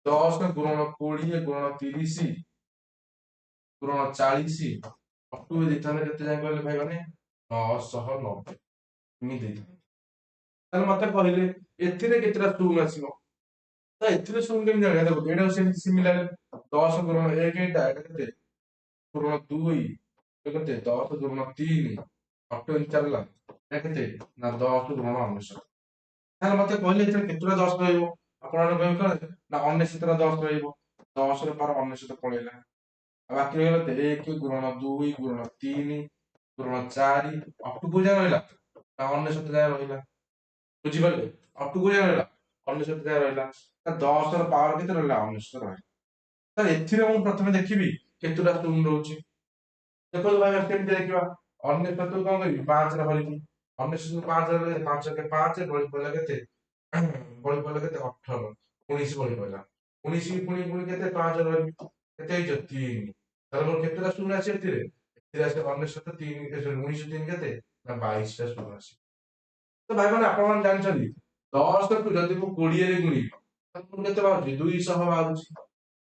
10 ଗୁଣନ 20 ଗୁଣନ 30 ଗୁଣନ 40 ଅଟୁ ଦେଇଥାନ୍ତେ କେତେ ଯାଏ କହିଲେ ଭାଇ ମାନେ 990 ଏମିତି ଦେଇଥାନ୍ତେ। ତାହେଲେ ମତେ କହିଲେ ଏଥିରେ କେତେଟା ଶୂନ ଆସିବ, ତ ଏଥିରେ ଶୂନ କେମିତି ଜାଣିବା, ଦେଖନ୍ତୁ ଏଇଟା ସେମିତି ସିମିଲାର 10 ଗୁଣନ 1 ଏଇଟା କେତେ ଗୁଣନ 2 କେତେ 10 ଗୁଣନ 3 ଅଟୁ ଏମିତି ଚାଲିଲା, ଏଇଟା କେତେ ନା 10 ଗୁଣନ 99। ତାହେଲେ ମତେ କହିଲେ ଏଥିରେ କେତେଟା 10 ରହିବ, ଆପଣ କହିବେ କଣ ନା 99 ଟା 10 ରହିବ, 10 ର ପାୱାର 99 ପଳେଇଲା, ଆଉ ବାକି ରହିଲା 1 ଗୁଣନ 2 ଗୁଣନ 3 ଗୁଣନ 4 ଅପ ଟୁ କୋଉ ଯାଏ ରହିଲା ନା 99 ଯାଏ ରହିଲା, ବୁଝିପାରିଲେ ଅପ ଟୁ କୋଉ ଯାଏ ରହିଲା 99 ଯାଏ ରହିଲା। 10 ର ପାୱାର କେତେ ରହିଲା 99 ରହିଲା। ତାହେଲେ ଏଥିରେ ମୁଁ ପ୍ରଥମେ ଦେଖିବି କେତେଟା ଶୂନ ରହୁଛି, ଦେଖନ୍ତୁ ଭାଇ କେମିତି ଦେଖିବା 99 କୁ କଣ କରିବି 5 ରେ ହରିବି, 99 କୁ 5 ରେ 5 କେ 5 ବଳି ପଡିଲା କେତେ ବଳି ପଡିଲା କେତେ 18, 19 ବଳି ପଡିଲା, 19 ପୁଣି ପୁଣି କେତେ 5 ରହିବି କେତେ ହେଇଛ 3, ତାହେଲେ ମୋର କେତେଟା ଶୂନ ଆସିବ ଏଥିରେ, ଏଥିରେ ଆସିବ 99 3 19 3 କେତେ ନା 22 ଟା ଶୂନ ଆସିବ। ତ ଭାଇ ମାନେ ଆପଣ ମାନେ ଜାଣିଛନ୍ତି 10 କୁ ଯଦି ମୁଁ 20 ରେ ଗୁଣିବି ତାହେଲେ ମୁଁ କେତେ ବାହାରୁଛି 200 ବାହାରୁଛି।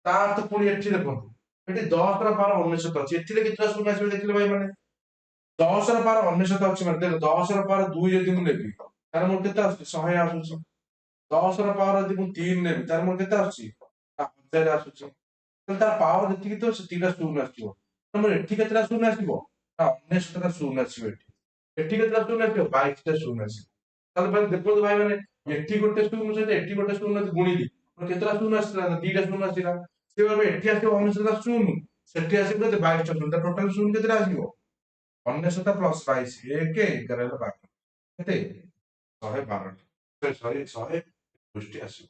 ତା ଅର୍ଥ ପୁଣି ଏଠି ଦେଖନ୍ତୁ ଏଠି 10 ର ପାୱାର 99 ଅଛି, ଏଥିରେ କେତେଟା ଶୂନ ଆସିବ ଦେଖିଲେ ଭାଇ ମାନେ 10 ର ପାୱାର 99 ଅଛି ମାନେ ଦେଖ 10 ର ପାୱାର 2 ଯଦି ମୁଁ ନେବି ତାହେଲେ ମୋର କେତେ ଆସୁଛି 100 ଆସୁଛି, 10 ର ପାୱାର ଯଦି ମୁଁ 3 ନେବି ତାହେଲେ ମୋର କେତେ ଆସୁଛି 1000 ଆସୁଛି। ତାହେଲେ ତାର ପାୱାର ଯେତିକି ଥିବ ସେତିକିଟା ଶୂନ ଆସିବ, ତମର ଏଠି କେତେଟା ଶୂନ ଆସିବ ନା 99 ଟା ଶୂନ ଆସିବ, ଏଠି ଏଠି କେତେଟା ଶୂନ ଆସିବ 22 ଟା ଶୂନ ଆସିବ। ତାହେଲେ ଭାଇ ଦେଖନ୍ତୁ ଭାଇ ମାନେ ଏଠି ଗୋଟେ ଶୂନ ସହିତ ଏଠି ଗୋଟେ ଶୂନ ଯଦି ଗୁଣିଲି କେତେଟା ଶୂନ ଆସିଲା ନା 2ଟା ଶୂନ ଆସିଲା, ସେ ଭାବେ ଏଠି ଆସିବ 99 ଟା ଶୂନ, ସେଠି ଆସିବ କେତେ 22 ଟା ଶୂନ, ଟୋଟାଲ ଶୂନ କେତେଟା ଆସିବ 99 ପ୍ଲସ 22 1 11 12 କେତେ 112, ସରି 121 ଆସିବ,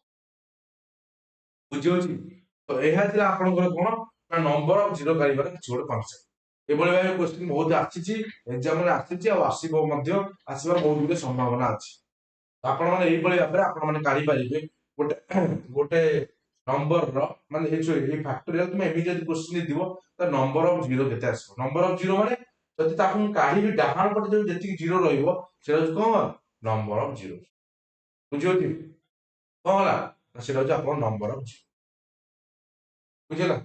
ବୁଝିହଉଛି। ତ ଏହା ଥିଲା ଆପଣଙ୍କର କଣ ନା ନମ୍ବର ଅଫ ଜିରୋ କାଢିବାର କିଛି ଗୋଟେ କନସେପ୍ଟ। ଏଭଳି ଭାବେ କ୍ୱେଶ୍ଚିନ୍ ବହୁତ ଆସିଛି, ଏକ୍ସାମ ରେ ଆସିଛି ଆଉ ଆସିବ ମଧ୍ୟ, ଆସିବାର ବହୁତ ଗୁଡେ ସମ୍ଭାବନା ଅଛି। ଆପଣ ମାନେ ଏଇଭଳି ଭାବରେ ଆପଣ ମାନେ କାଢିପାରିବେ ଗୋଟେ ଗୋଟେ ନମ୍ବର ର ମାନେ ଏଇ ଫ୍ୟାକ୍ଟୋରିଆଲ ତୁମେ ଏମିତି ଯଦି କ୍ୱେଶ୍ଚିନ୍ ଦେଇଥିବ ତ ନମ୍ବର ଅଫ ଜିରୋ କେତେ ଆସିବ, ନମ୍ବର ଅଫ ଜିରୋ ମାନେ ଯଦି ତାକୁ ମୁଁ କାଢିବି ଡାହାଣ ପଟେ ଯୋଉ ଯେତିକି ଜିରୋ ରହିବ ସେଟା ହଉଛି କଣ ନମ୍ବର ଅଫ ଜିରୋ, ବୁଝିହଉଛି କଣ ହେଲା ନା ସେଟା ହଉଛି ଆପଣଙ୍କ ନମ୍ବର ଅଫ ଜିରୋ, ବୁଝିହେଲା।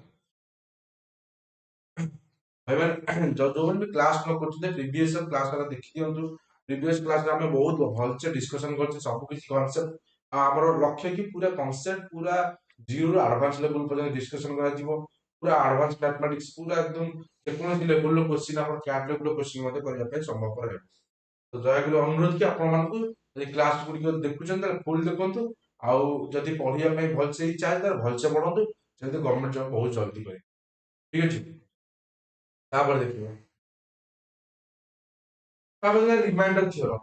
ଭାଇମାନେ ଯୋଉମାନେ ବି କ୍ଲାସ ନ କରୁଛନ୍ତି ପ୍ରିଭିୟସ କ୍ଲାସ ଦେଖି ଦିଅନ୍ତୁ, ପ୍ରିଭିୟସ କ୍ଲାସରେ ଆମେ ବହୁତ ଭଲସେ ଡିସ୍କସନ କରିଛେ ସବୁ କିଛି କନସେପ୍ଟ, ଆଉ ଆମର ଲକ୍ଷ୍ୟ କି ପୁରା କନସେପ୍ଟ ପୁରା ଜିରୋ ରୁ ଆଡଭାନ୍ସ ଲେଭେଲ ପର୍ଯ୍ୟନ୍ତ ଡିସ୍କସନ କରାଯିବ, ପୁରା ଆଡଭାନ୍ସ ମ୍ୟାଥମେଟିକ୍ସ ପୁରା ଏକଦମ ଯେକୌଣସି ଲେଭେଲର କ୍ୱେଶ୍ଚିନ୍ ଆପଣ କ୍ୟାଟ ଲେଭେଲର କ୍ୱେଶ୍ଚିନ୍ ମଧ୍ୟ କରିବା ପାଇଁ ସମ୍ଭବପର ହେବ। ତ ଦୟାକରି ଅନୁରୋଧ କି ଆପଣମାନଙ୍କୁ ଯଦି କ୍ଲାସ ଗୁଡିକ ଦେଖୁଛନ୍ତି ତାହେଲେ ଫୁଲ ଦେଖନ୍ତୁ, ଆଉ ଯଦି ପଢିବା ପାଇଁ ଭଲସେ ଇଚ୍ଛା ଅଛି ତାହେଲେ ଭଲସେ ପଢନ୍ତୁ, ଯେମିତି ଗଭର୍ଣ୍ଣମେଣ୍ଟ ଜବ ବହୁତ ଜଲ୍ଦି କରିବେ, ଠିକ ଅଛି। ତାପରେ ଦେଖିବା ତାପରେ ରିମାଇଣ୍ଡର ଥିଓରମ,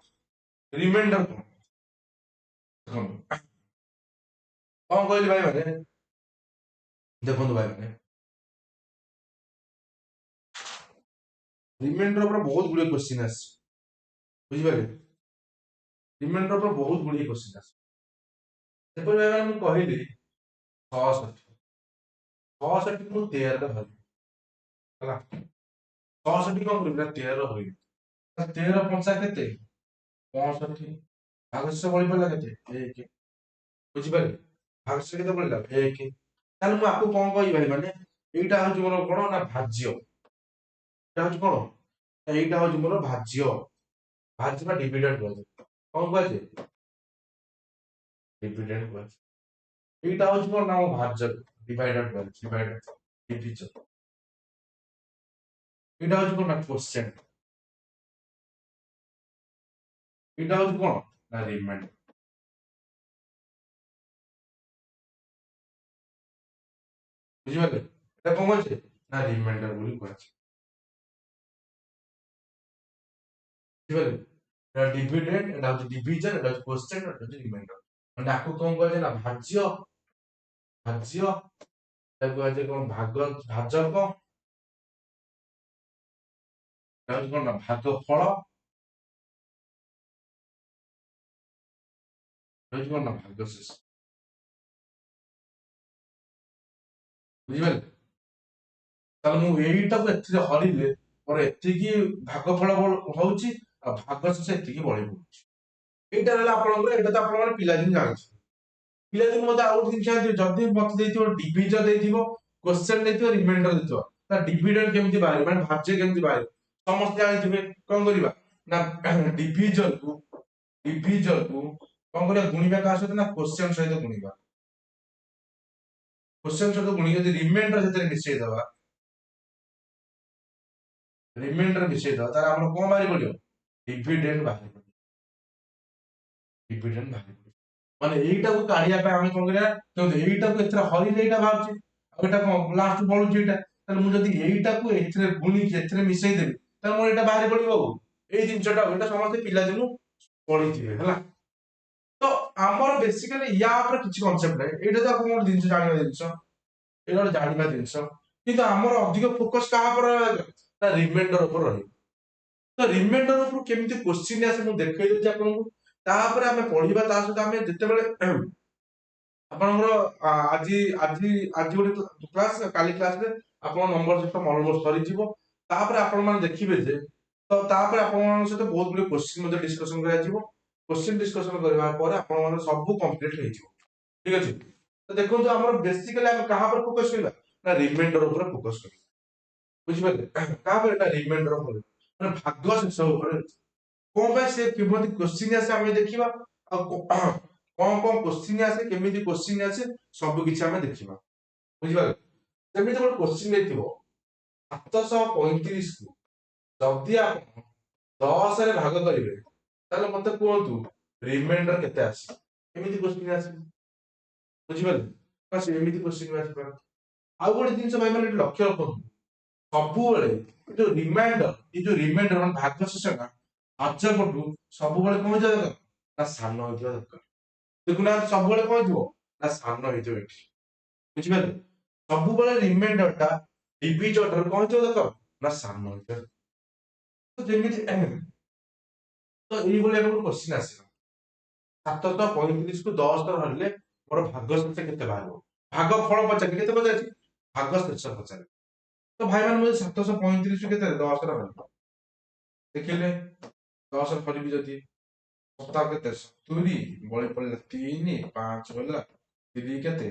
ରିମାଇଣ୍ଡର କଣ ଦେଖନ୍ତୁ କଣ କହିଲି ଭାଇ ମାନେ, ଦେଖନ୍ତୁ ଭାଇ ମାନେ ରିମାଇଣ୍ଡର ଉପରେ ବହୁତ ଗୁଡିଏ କ୍ୱେଶ୍ଚିନ୍ ଆସିଛି, ବୁଝିପାରିଲେ? ରିମାଇଣ୍ଡର ଉପରେ ବହୁତ ଗୁଡିଏ କ୍ୱେଶ୍ଚିନ୍ ଆସିଛି। ଯେପରି ଭାବରେ ମୁଁ କହିଲି 66 66 ମୁଁ 13 ଧରିବି ହେଲା, 66 କଣ କରିବି ନା 13 ଧରିବି। 13 ପଞ୍ଚା କେତେ 65, ଭାଗଶେଷ ବଳି ପଡିଲା କେତେ 1, ବୁଝିପାରିଲେ? ଭାଗଶେଷ କେତେ ବଳିଲା 1। ତାହେଲେ ମୁଁ ଆକୁ କଣ କହିବି ଭାଇ ମାନେ, ଏଇଟା ହଉଛି ମୋର କଣ ନା ଭାଜ୍ୟ, ଏଇଟା ହଉଛି କଣ, ଏଇଟା ହଉଛି ମୋର ଭାଜ୍ୟ, ଭାଜ୍ୟ ବା ଡିଭିଡେଣ୍ଡ କୁହାଯାଏ। କଣ କୁହାଯାଏ? ଡିଭିଡେଣ୍ଡ କୁହାଯାଏ। ଏଇଟା ହଉଛି କଣ ନା ଭାଜ୍ୟ, ଡିଭାଇଡେଡ କୁହାଯାଏ, ଡିଭାଇଡେଡ ଡିଭିଜନ। ଏଇଟା ହଉଛି କଣ ନା କୋଶ୍ଚେନ, ଏଇଟା ହଉଛି କଣ ନା ରିମାଇଣ୍ଡର। ବୁଝିପାରିଲେ? এটা କଣ ଅଛି ନା ରିମାଇଣ୍ଡର ବୋଲି କୁହାଯାଏ, ବୁଝିପାରିଲେ? এটা ଡିଭିଡେଣ୍ଡ, এটা ହଉଛି ଡିଭିଜନ, এটা ହଉଛି କୋଶ୍ଚେନ, এটা ହଉଛି ରିମାଇଣ୍ଡର। ମାନେ ଆକୁ କଣ କୁହାଯାଏ ନା ଭାଜ୍ୟ, ଭାଜ୍ୟ ତାକୁ କୁହାଯାଏ କଣ ଭାଗ, ଭାଜକ, এটা ହଉଛି କଣ ନା ଭାଗଫଳ, এটা ହଉଛି କଣ ନା ଭାଗଶେଷ। ବୁଝିପାରିଲେ? ତାହେଲେ ମୁଁ ଏଇଟାକୁ ଏଥିରେ ହରିଲେ ମୋର ଏତିକି ଭାଗଫଳ ହଉଛି, ଆଉ ଭାଗଶେଷ ଏତିକି ବଳି ପଡୁଛି। ଏଇଟା ହେଲା ଆପଣଙ୍କର, ଏଇଟା ତ ଆପଣଙ୍କର ପିଲାଦିନ ଜାଣିଛି। ପିଲାଦିନ ମତେ ଆଉ ଗୋଟେ ଜିନିଷ ଜାଣିଥିବେ, ଯଦି ମତେ ଦେଇଥିବ ଡିଭିଜନ ଦେଇଥିବ, କ୍ୱେଶ୍ଚେନ ଦେଇଥିବ, ରିମାଇଣ୍ଡର ଦେଇଥିବ, ତା ଡିଭିଡେଣ୍ଡ କେମିତି ବାହାରିବ ମାନେ ଭାଜ୍ୟ କେମିତି ବାହାରିବ ସମସ୍ତେ ଜାଣିଥିବେ। କଣ କରିବା ନା ଡିଭିଜନ କୁ, ଡିଭିଜନ କୁ କଣ କରିବା ଗୁଣିବା କାହା ସହିତ ନା କ୍ୱେଶ୍ଚେନ ସହିତ ଗୁଣିବା। क्वेश्चन सहित गुणी यदि रिमाइंडर ସେଥିରେ ମିଶେଇଦବା, ରିମାଇଣ୍ଡର ମିଶେଇଦବା, ତାହେଲେ ଆମର କଣ ବାହାରି ପଡିବ ଡିଭିଡେଣ୍ଡ ବାହାରି ପଡିବ, ଡିଭିଡେଣ୍ଡ ବାହାରି ପଡିବ। ମାନେ ଏଇଟାକୁ କାଢିବା ପାଇଁ ଆମେ କଣ କରିବା, ଦେଖନ୍ତୁ ଏଇଟାକୁ ଏଥିରେ ହରିଲେ ଏଇଟା ବାହାରୁଛି, ଆଉ ଏଇଟା କଣ ଲାଷ୍ଟ ବଳୁଛି ଏଇଟା, ତାହେଲେ ମୁଁ ଯଦି ଏଇଟାକୁ ଏଥିରେ ଗୁଣିକି ଏଥିରେ ମିଶେଇଦେବି ତାହେଲେ ମୋର ଏଇଟା ବାହାରି ପଡିବ। ଆଉ ଏଇ ଜିନିଷଟା ଏଇଟା ସମସ୍ତେ ପିଲାଦିନୁ ପଢିଥିବେ ହେଲା। ତ ଆମର ବେସିକାଲି ୟା ଉପରେ କିଛି କନସେପ୍ଟ ନାହିଁ, ଏଇଟା ତ ଆପଣ ଗୋଟେ ଜିନିଷ ଜାଣିବା ଜିନିଷ, ଏଇଟା ଗୋଟେ ଜାଣିବା ଜିନିଷ, କିନ୍ତୁ ଆମର ଅଧିକ ଫୋକସ କାହା ଉପରେ ରହିବ ନା ରିମାଇଣ୍ଡର ଉପରେ ରହିବ। ତ ରିମାଇଣ୍ଡର ଉପରୁ କେମିତି କ୍ୱେଶ୍ଚିନ୍ ଆସେ ମୁଁ ଦେଖେଇ ଦଉଛି ଆପଣଙ୍କୁ, ତାପରେ ଆମେ ପଢିବା। ତା ସହିତ ଆମେ ଯେତେବେଳେ ଆପଣଙ୍କର ଆଜି ଆଜି ଆଜି ଗୋଟେ କ୍ଲାସ, କାଲି କ୍ଲାସରେ ଆପଣଙ୍କ ନମ୍ବର ସିଷ୍ଟମ ଅଲମୋଷ୍ଟ ସରିଯିବ। ତାପରେ ଆପଣ ମାନେ ଦେଖିବେ ଯେ, ତ ତାପରେ ଆପଣମାନଙ୍କ ସହିତ ବହୁତ ଗୁଡିଏ କ୍ୱେଶ୍ଚିନ୍ ମଧ୍ୟ ଡିସ୍କସନ କରାଯିବ। क्वेश्चन डिस्कशन କରିବା ପରେ ଆପଣ ମାନେ ସବୁ କମ୍ପ୍ଲିଟ ହେଇଯିବ, ଠିକ ଅଛି। ତ ଦେଖନ୍ତୁ ଆମର ବେସିକାଲି ଆମେ କାହା ଉପରେ ଫୋକସ କରିବା ନା ରିମାଇଣ୍ଡର ଉପରେ ଫୋକସ କରିବା, ବୁଝିପାରିଲେ? କାହା ଉପରେ ନା ରିମାଇଣ୍ଡର ଉପରେ, ମାନେ ଭାଗ ଶେଷ ଉପରେ। କଣ ପାଇଁ ସେ କିଭଳି କ୍ୱେଶ୍ଚିନ୍ ଆସେ ଆମେ ଦେଖିବା, ଆଉ କଣ କଣ କ୍ୱେଶ୍ଚିନ୍ ଆସେ, କେମିତି କ୍ୱେଶ୍ଚିନ୍ ଆସେ, ସବୁ କିଛି ଆମେ ଦେଖିବା, ବୁଝିପାରିଲେ? ଯେମିତି ଗୋଟେ କ୍ୱେଶ୍ଚିନ୍ ଦେଇଥିବ 735 କୁ ଯଦି ଆପଣ 10 ରେ ଭାଗ କରିବେ ତାହେଲେ ମତେ କୁହନ୍ତୁ ରିମାଇଣ୍ଡର କେତେ ଆସିବ। ଏମିତି କ୍ୱେଶ୍ଚିନ୍ ଆସିବ, ବୁଝିପାରିଲେ? ବାସ୍ ଏମିତି କ୍ୱେଶ୍ଚିନ୍ ଆସିପାରେ। ଆଉ ଗୋଟେ ଜିନିଷ ଭାଇ ମାନେ ଲକ୍ଷ୍ୟ ରଖନ୍ତୁ, ସବୁବେଳେ ଏ ଯୋଉ ରିମାଇଣ୍ଡର, ଏ ଯୋଉ ରିମାଇଣ୍ଡର ମାନେ ଭାଗ ଶେଷଟା ଭାଜକଠୁ ସବୁବେଳେ କଣ ହେଇଥିବା ଦରକାର ନା ସାନ ହେଇଥିବା ଦରକାର। ଦେଖୁନାହାନ୍ତି ସବୁବେଳେ କଣ ହେଇଥିବ ନା ସାନ ହେଇଥିବ ଏଠି, ବୁଝିପାରିଲେ? ସବୁବେଳେ ରିମାଇଣ୍ଡର ଟା ଡିଭିଜନ ଠାରୁ କଣ ହେଇଥିବ ଦରକାର ନା ସାନ ହେଇଥିବ। ତ ଯେମିତି ତ ଏଇଭଳିଆ ଗୋଟେ କ୍ୱେଶ୍ଚିନ୍ ଆସିବ, 735 କୁ 10 ଥର ହରିଲେ ମୋର ଭାଗ ଶେଷ କେତେ ବାହାରିବ। ଭାଗ ଫଳ ପଚାରିଛି, କେତେ ପଚାରିଛି ଭାଗ ଶେଷ ପଚାରିଛି। ତ ଭାଇ ମାନେ ମୁଁ 735 କେତେ 10 ଥର ହରିବ, ଦେଖିଲେ 10 କରିବି ଯଦି ସପ୍ତାହ କେତେ 70 ବଳି ପଡିଲା 3 5 ଗଲା 3 କେତେ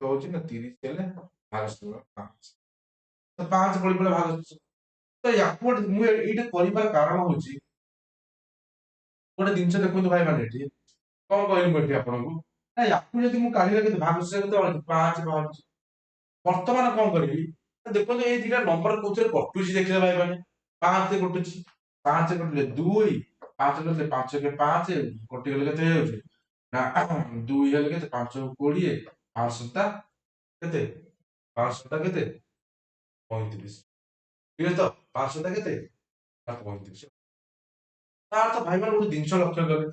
ହଉଛି ନା 30 ହେଲେ ଭାଗ ଶେଷ 5, ତ 5 ବଳି ପଡିଲା ଭାଗ ଶେଷ। ତ ୟାକୁ ମୁଁ ଏଇଟା କରିବାର କାରଣ ହଉଛି ଗୋଟେ ଜିନିଷ ଦେଖନ୍ତୁ ଭାଇ ମାନେ, ଏଠି କଣ କହିଲି ମୁଁ ଏଠି ଆପଣଙ୍କୁ ନା ୟାକୁ ଯଦି ମୁଁ କାଢିବା କେତେ ଭାଗ ଶେଷ କେତେ ବାହାରୁଛି 5 ବାହାରୁଛି। ବର୍ତ୍ତମାନ କଣ କରିବି ନା ଦେଖନ୍ତୁ ଏଇ ଦିଟା ନମ୍ବର କୋଉଥିରେ କଟୁଛି ଦେଖିଲେ ଭାଇ ମାନେ, 5 କଟୁଛି, 5 କଟିଲେ 2, 5 କଟିଲେ 5 କେ 5 କଟିଗଲେ କେତେ ହେଇଯାଉଛି ନା 2 ହେଲେ କେତେ 5 20, 5 7 କେତେ 5 7 କେତେ 35, ଠିକ ଅଛି। ତ 5 7 କେତେ ନା 35। ତାର ତ ଭାଇ ମାନେ ଗୋଟେ ଜିନିଷ ଲକ୍ଷ୍ୟ କଲେ,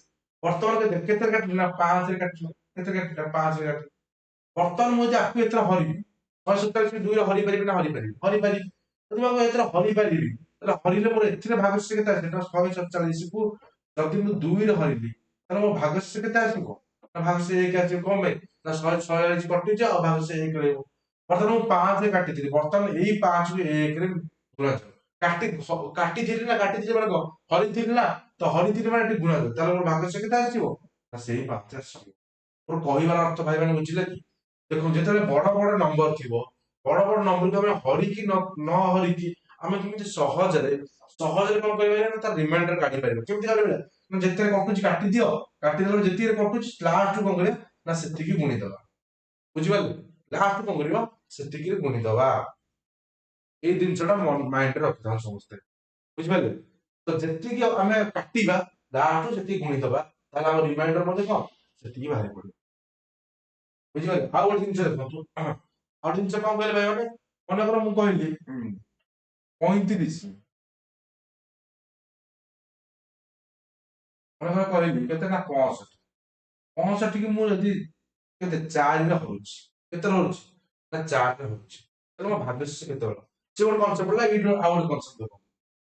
ବର୍ତ୍ତମାନ କେତେ କାଟିଲେ ନା 5 ରେ କାଟିଲେ, କେତେ କାଟିଲା 5 ରେ କାଟିଲେ। ବର୍ତ୍ତମାନ ମୁଁ ଯଦି ଆକୁ ଏଥର ହରିବି 147 2 ରେ ହରି ପାରିବି ନା ହରି ପାରିବି, ହରି ପାରିବି। ଯଦି ମୁଁ ଏଥିରେ ହରି ପାରିବି ତାହେଲେ ହରିଲେ ମୋର ଏଥିରେ ଭାଗଶେଷ କେତେ ଆସିବ? 147 କୁ ଯଦି ମୁଁ 2 ରେ ହରିଲି ତାହେଲେ ମୋ ଭାଗଶେଷ କେତେ ଆସିବ? ନା ଭାଗଶେଷ 1 ଆସିବ। କଣ ପାଇଁ? ନା 146 କଟିଛି ଆଉ ଭାଗଶେଷ 1 ରହିବ। ବର୍ତ୍ତମାନ ମୁଁ 5 ରେ କାଟିଥିଲି, ବର୍ତ୍ତମାନ ଏଇ 5 କୁ 1 ରେ ଗୁଣାଯିବ। କାଟିଥିଲି ନା, କାଟିଥିଲି ମାନେ କଣ? ହରିଥିଲି ନା, ତ ହରିଥିଲି ମାନେ ଏଠି ଗୁଣାଯିବ। ତାହେଲେ ମୋର ଭାଗଶେଷ କେତେ ଆସିବ? ନା ସେଇ 5 ଆସିବ। ମୋର କହିବାର ଅର୍ଥ ଭାଇମାନେ ବୁଝିଲେ କି? ଦେଖନ୍ତୁ ଯେତେବେଳେ ବଡ ବଡ ନମ୍ବର ଥିବ, ବଡ ବଡ ନମ୍ବରକୁ ଆମେ ହରିକି ନ ହରିକି ଆମେ କେମିତି ସହଜରେ କଣ କରିବା ନା ତାର ରିମାଇଣ୍ଡର କାଢିପାରିବା। କେମିତି କାଢିପାରିବା? ନା ଯେତେବେଳେ କଟୁଛି କାଟିଦିଅ, କାଟିଦେଲା ଯେତିକି କଟୁଛି ଲାଷ୍ଟ କଣ କରିବା ନା ସେତିକି ଗୁଣିଦବା। ବୁଝିପାରିଲେ? ଲାଷ୍ଟ କଣ କରିବା? ସେତିକିରେ ଗୁଣିଦବା। ଏଇ ଜିନିଷଟା ମାଇଣ୍ଡରେ ରଖିଥାଉ ସମସ୍ତେ। ବୁଝିପାରିଲେ? ତ ଯେତିକି ଆମେ କାଟିବା ଲାଷ୍ଟରୁ ସେତିକି ଗୁଣିଦବା, ତାହେଲେ ଆମ ରିମାଇଣ୍ଡର ମଧ୍ୟ କଣ ସେତିକି ବାହାରି ପଡିବ। ବୁଝିପାରିଲେ? ଆଉ ଗୋଟେ ଜିନିଷ ଦେଖନ୍ତୁ, ଆଉ ଜିନିଷ କଣ କହିଲେ ଭାଇମାନେ? ମନେକର ମୁଁ କହିଲି 35, ମନେକର କହିଲି କେତେ ନା 65, 65 କି ମୁଁ ଯଦି କେତେ 4 ରେ ହଉଛି, କେତେ ହଉଛି ନା 4 ରେ ହଉଛି, ତାହେଲେ ମୋ ଭାଗଶେଷ କେତେ ହବ? ସେ ଗୋଟେ କନସେପ୍ଟ ହେଲା, ଏଇଠି ଆଉ ଗୋଟେ କନସେପ୍ଟ ଦେଖ।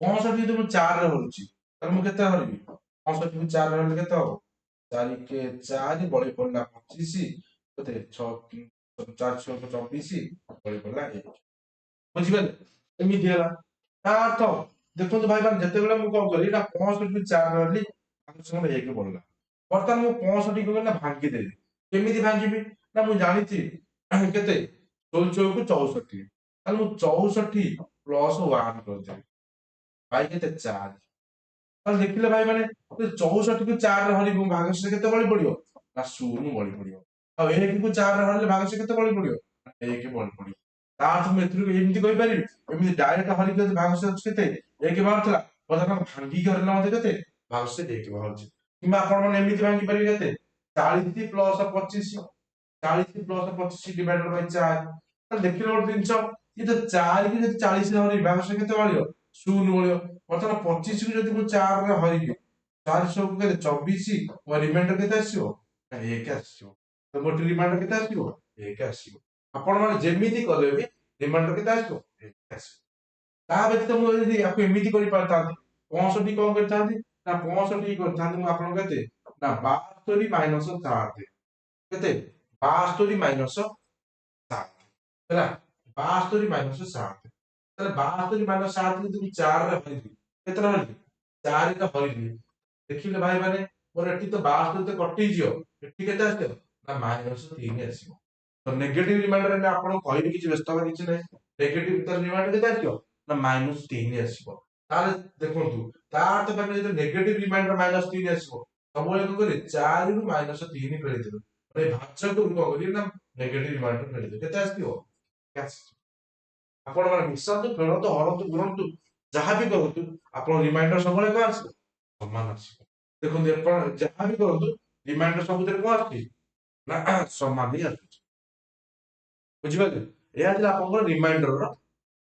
65 ଯଦି ମୁଁ 4 ରେ ହଉଛି ତାହେଲେ ମୁଁ କେତେ ହରିବି? 65 କୁ 4 ରେ ହରିଲେ କେତେ ହବ? 4 କେ 4 ବଳି ପଡିଲା 25, କେତେ 6 4 6 24 ବଳି ପଡିଲା 1। ବୁଝିପାରିଲେ? ଏମିତି ହେଲା। ତା ଅର୍ଥ ଦେଖନ୍ତୁ ଭାଇମାନେ, ଯେତେବେଳେ ମୁଁ କଣ କଲି ନା 65 କୁ 4 ରେ ହରିଲି, ଭାଗଶେଷ 1 ବଳିଲା। ବର୍ତ୍ତମାନ ମୁଁ 65 କୁ ନା ଭାଙ୍ଗିଦେଲି। କେମିତି ଭାଙ୍ଗିବି? ନା ମୁଁ ଜାଣିଛି କେତେ 16 କୁ 64, ତାହେଲେ ମୁଁ 64 ପ୍ଲସ 1 କରିଦେବି, ଭାଇ କେତେ 4। ତାହେଲେ ଦେଖିଲେ ଭାଇ ମାନେ 64 କୁ 4 ରେ ହରିବୁ, ଭାଗଶେଷ କେତେ ବଳି ପଡିବ? ନା 0 ବଳି ପଡିବ। ଆଉ 1 କୁ 4 ରେ ହରିଲେ ଭାଗଶେଷ କେତେ ବଳି ପଡିବ? 1 ବଳି ପଡିବ। ତା ଅର୍ଥ ମୁଁ ଏଥିରୁ ଏମିତି କହିପାରିବି, ଏମିତି ଡାଇରେକ୍ଟ ହରିକି ଯଦି ଭାଗଶେଷ କେତେ 1 ବାହାରୁଥିଲା, ବର୍ତ୍ତମାନ ଭାଙ୍ଗିକି ହରିଲା ମଧ୍ୟ କେତେ ଭାଗଶେଷ 1 ବାହାରୁଛି। କିମ୍ବା ଆପଣ ମାନେ ଏମିତି ଭାଙ୍ଗି ପାରିବେ କେତେ 40 ପ୍ଲସ 25, 40 ପ୍ଲସ 25 ଡିଭାଇଡେଡ୍ ବାଇ 4। ତାହେଲେ ଦେଖିଲେ ଗୋଟେ ଜିନିଷ, ଏ ତ 4 କି ଯଦି 40 ରେ ହରିବି ଭାଗଶେଷ କେତେ ବଳିବ? 0 ବଳିବ। ବର୍ତ୍ତମାନ 25 କୁ ଯଦି ମୁଁ 4 ରେ ହରିବି, 4 କୁ କେତେ 24, ମୋ ରିମାଇଣ୍ଡର କେତେ ଆସିବ? ନା 1 ଆସିବ। ତ ମୋର ରିମାଇଣ୍ଡର କେତେ ଆସିବ? 1 ଆସିବ। ଆପଣ ମାନେ ଯେମିତି କଲେ ବି ରିମାଇଣ୍ଡର କେତେ ଆସିବ? 1 ଆସିବ। ତା ବ୍ୟତୀତ ମୁଁ ଯଦି ୟାକୁ ଏମିତି କରିପାରିଥାନ୍ତି, 65 କଣ କରିଥାନ୍ତି ନା 65 କରିଥାନ୍ତି ମୁଁ ଆପଣଙ୍କ କେତେ ନା 72 ମାଇନସ 7, କେତେ 72 ମାଇନସ 7 ହେଲା, 72 ମାଇନସ 7। ତାହେଲେ 72 ମାଇନସ 7 ଯଦି ମୁଁ 4 ରେ ହରିବି, କେତେ ହରିବି? 4 ରେ ହରିବି। ଦେଖିଲେ ଭାଇ ମାନେ, ମୋର ଏଠି ତ 72 ତ କଟିଯିବ, ଏଠି କେତେ ଆସିବ? ନା ମାଇନସ 3 ଆସିବ। ତ ନେଗେଟିଭ ରିମାଇଣ୍ଡର ନା ଆପଣଙ୍କୁ କହିବି, କିଛି ବ୍ୟସ୍ତ ହବାର କିଛି ନାହିଁ। ନେଗେଟିଭ ତାର ରିମାଇଣ୍ଡର କେତେ ଆସିବ? ନା ମାଇନସ 3 ଆସିବ। ତାହେଲେ ଦେଖନ୍ତୁ, ତା ଅର୍ଥ ମାନେ ଯଦି ନେଗେଟିଭ ରିମାଇଣ୍ଡର ମାଇନସ 3 ଆସିବ, ସବୁବେଳେ କଣ କରିବେ 4 ରୁ ମାଇନସ 3 ଫେରିଦେବେ। ମାନେ ଭାଜକୁ କଣ କରିବେ ନା ନେଗେଟିଭ ରିମାଇଣ୍ଡର ଫେରିଦେବେ। କେତେ ଆସିବ? ଆପଣ ମାନେ ମିଶାନ୍ତୁ, ଫେରନ୍ତୁ, ହରନ୍ତୁ, ଗୁଣନ୍ତୁ, ଯାହା ବି କରନ୍ତୁ, ଆପଣ ରିମାଇଣ୍ଡର ସବୁବେଳେ କଣ ଆସିବ? ସମାନ ଆସିବ। ଦେଖନ୍ତୁ ଆପଣ ଯାହା ବି କରନ୍ତୁ, ରିମାଇଣ୍ଡର ସବୁଥିରେ କଣ ଆସୁଛି? ନା ସମାନ ହିଁ ଆସୁଛି। ବୁଝିପାରିଲେ? ଏହା ଥିଲା ଆପଣଙ୍କର ରିମାଇଣ୍ଡରର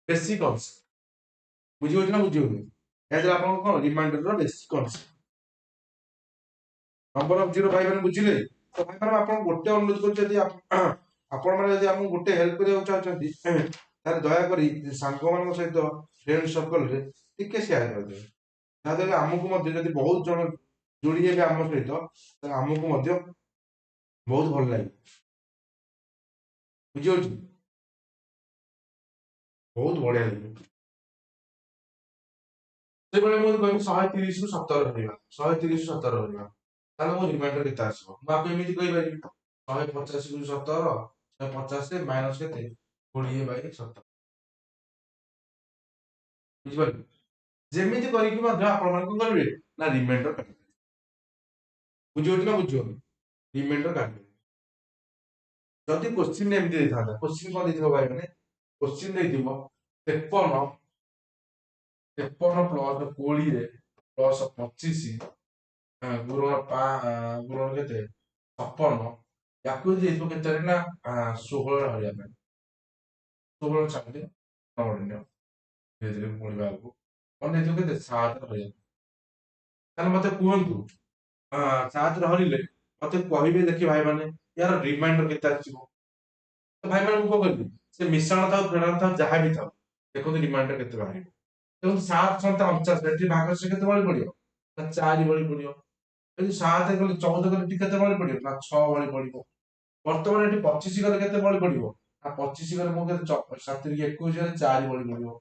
ବେସିକ କନସେପ୍ଟ। ବୁଝିପାରୁଛି ନା ବୁଝିପାରୁନି? ଏହା ଥିଲା ଆପଣଙ୍କର କଣ ରିମାଇଣ୍ଡରର basic concept. Number of zero ଭାଇ ମାନେ ବୁଝିଲେ? ତ ଭାଇ ମାନେ ଆପଣ ଗୋଟେ ଅନୁରୋଧ କରୁଛି, ଯଦି ଆପଣ ମାନେ ଯଦି ଆମକୁ ଗୋଟେ ହେଲ୍ପ କରିବାକୁ ଚାହୁଁଛନ୍ତି, ତାହେଲେ ଦୟାକରି ସାଙ୍ଗମାନଙ୍କ ସହିତ ଫ୍ରେଣ୍ଡ ସର୍କଲରେ ଟିକେ ସେୟାର କରିଦେବେ। ଯାହାଦ୍ୱାରା ଆମକୁ ମଧ୍ୟ ଯଦି ବହୁତ ଜଣ ଯୋଡି ହେବେ ଆମ ସହିତ, ତାହେଲେ ଆମକୁ ମଧ୍ୟ ବହୁତ ଭଲ ଲାଗିବ। ବୁଝିପାରୁଛି? ବହୁତ ବଢିଆ ଲାଗିବ। ସେବେଳେ ମୁଁ କହିବି 130 ରୁ 70 ହରିବା, 130 ରୁ 70 ହରିବା, ତାହେଲେ ମୋ ରିମାଇଣ୍ଡର କେତେ ଆସିବ? ମୁଁ ଆପଣଙ୍କୁ ଏମିତି କହିପାରିବି 150 ରୁ 70, 150 ମାଇନସ କେତେ 20/70। ବୁଝିପାରିଲେ? ଯେମିତି କରିକି ମଧ୍ୟ ଆପଣ ମାନେ କଣ କରିବେ ନା ରିମାଇଣ୍ଡର କାଟିବେ। ବୁଝିପାରୁଛି ନା ବୁଝିପାରୁନି? ରିମାଇଣ୍ଡର କାଟିବେ। ଯଦି କୋଶ୍ଚିନ୍ ଏମିତି ଦେଇଥାନ୍ତା, କୋଶ୍ଚିନ୍ କଣ ଦେଇଥିବ ଭାଇ ମାନେ? କୋଶ୍ଚିନ୍ ଦେଇଥିବ 53 ପ୍ଲସ 20 ପ୍ଲସ 25 ଗୁଣନ କେତେ 56, ୟାକୁ ଯଦି ଦେଇଥିବ କେତେରେ ନା 16 ହରିବା ପାଇଁ, 16 ଚାକିରି ନବନିୟ ଧୀରେ ଧୀରେ ପଢିବା ଆଗକୁ ମନେ ଦେଇଥିବ କେତେ 7 ହରିବା। ତାହେଲେ ମତେ କୁହନ୍ତୁ, 7 ରେ ହରିଲେ ମତେ କହିବେ ଦେଖି ଭାଇ ମାନେ ୟାର ରିମାଇଣ୍ଡର କେତେ ଆସିବ? ତ ଭାଇ ମାନେ ମୁଁ କଣ କରିବି, ସେ ମିଶାଣ ଥାଉ ଫେଣାଣ ଥାଉ ଯାହା ବି ଥାଉ, देखो रिमाइंडर केते बाहर देखो 7 7 49 एटी भागस्य केते बळी पडियो ना 4 बळी पडियो यदि 7 गले 14 गले टी केते बळी पडियो ना 6 बळी पडियो वर्तमान एटी 25 गले केते बळी पडियो ना 25 गले मो केते 7 रे 21 गले 4 बळी पडियो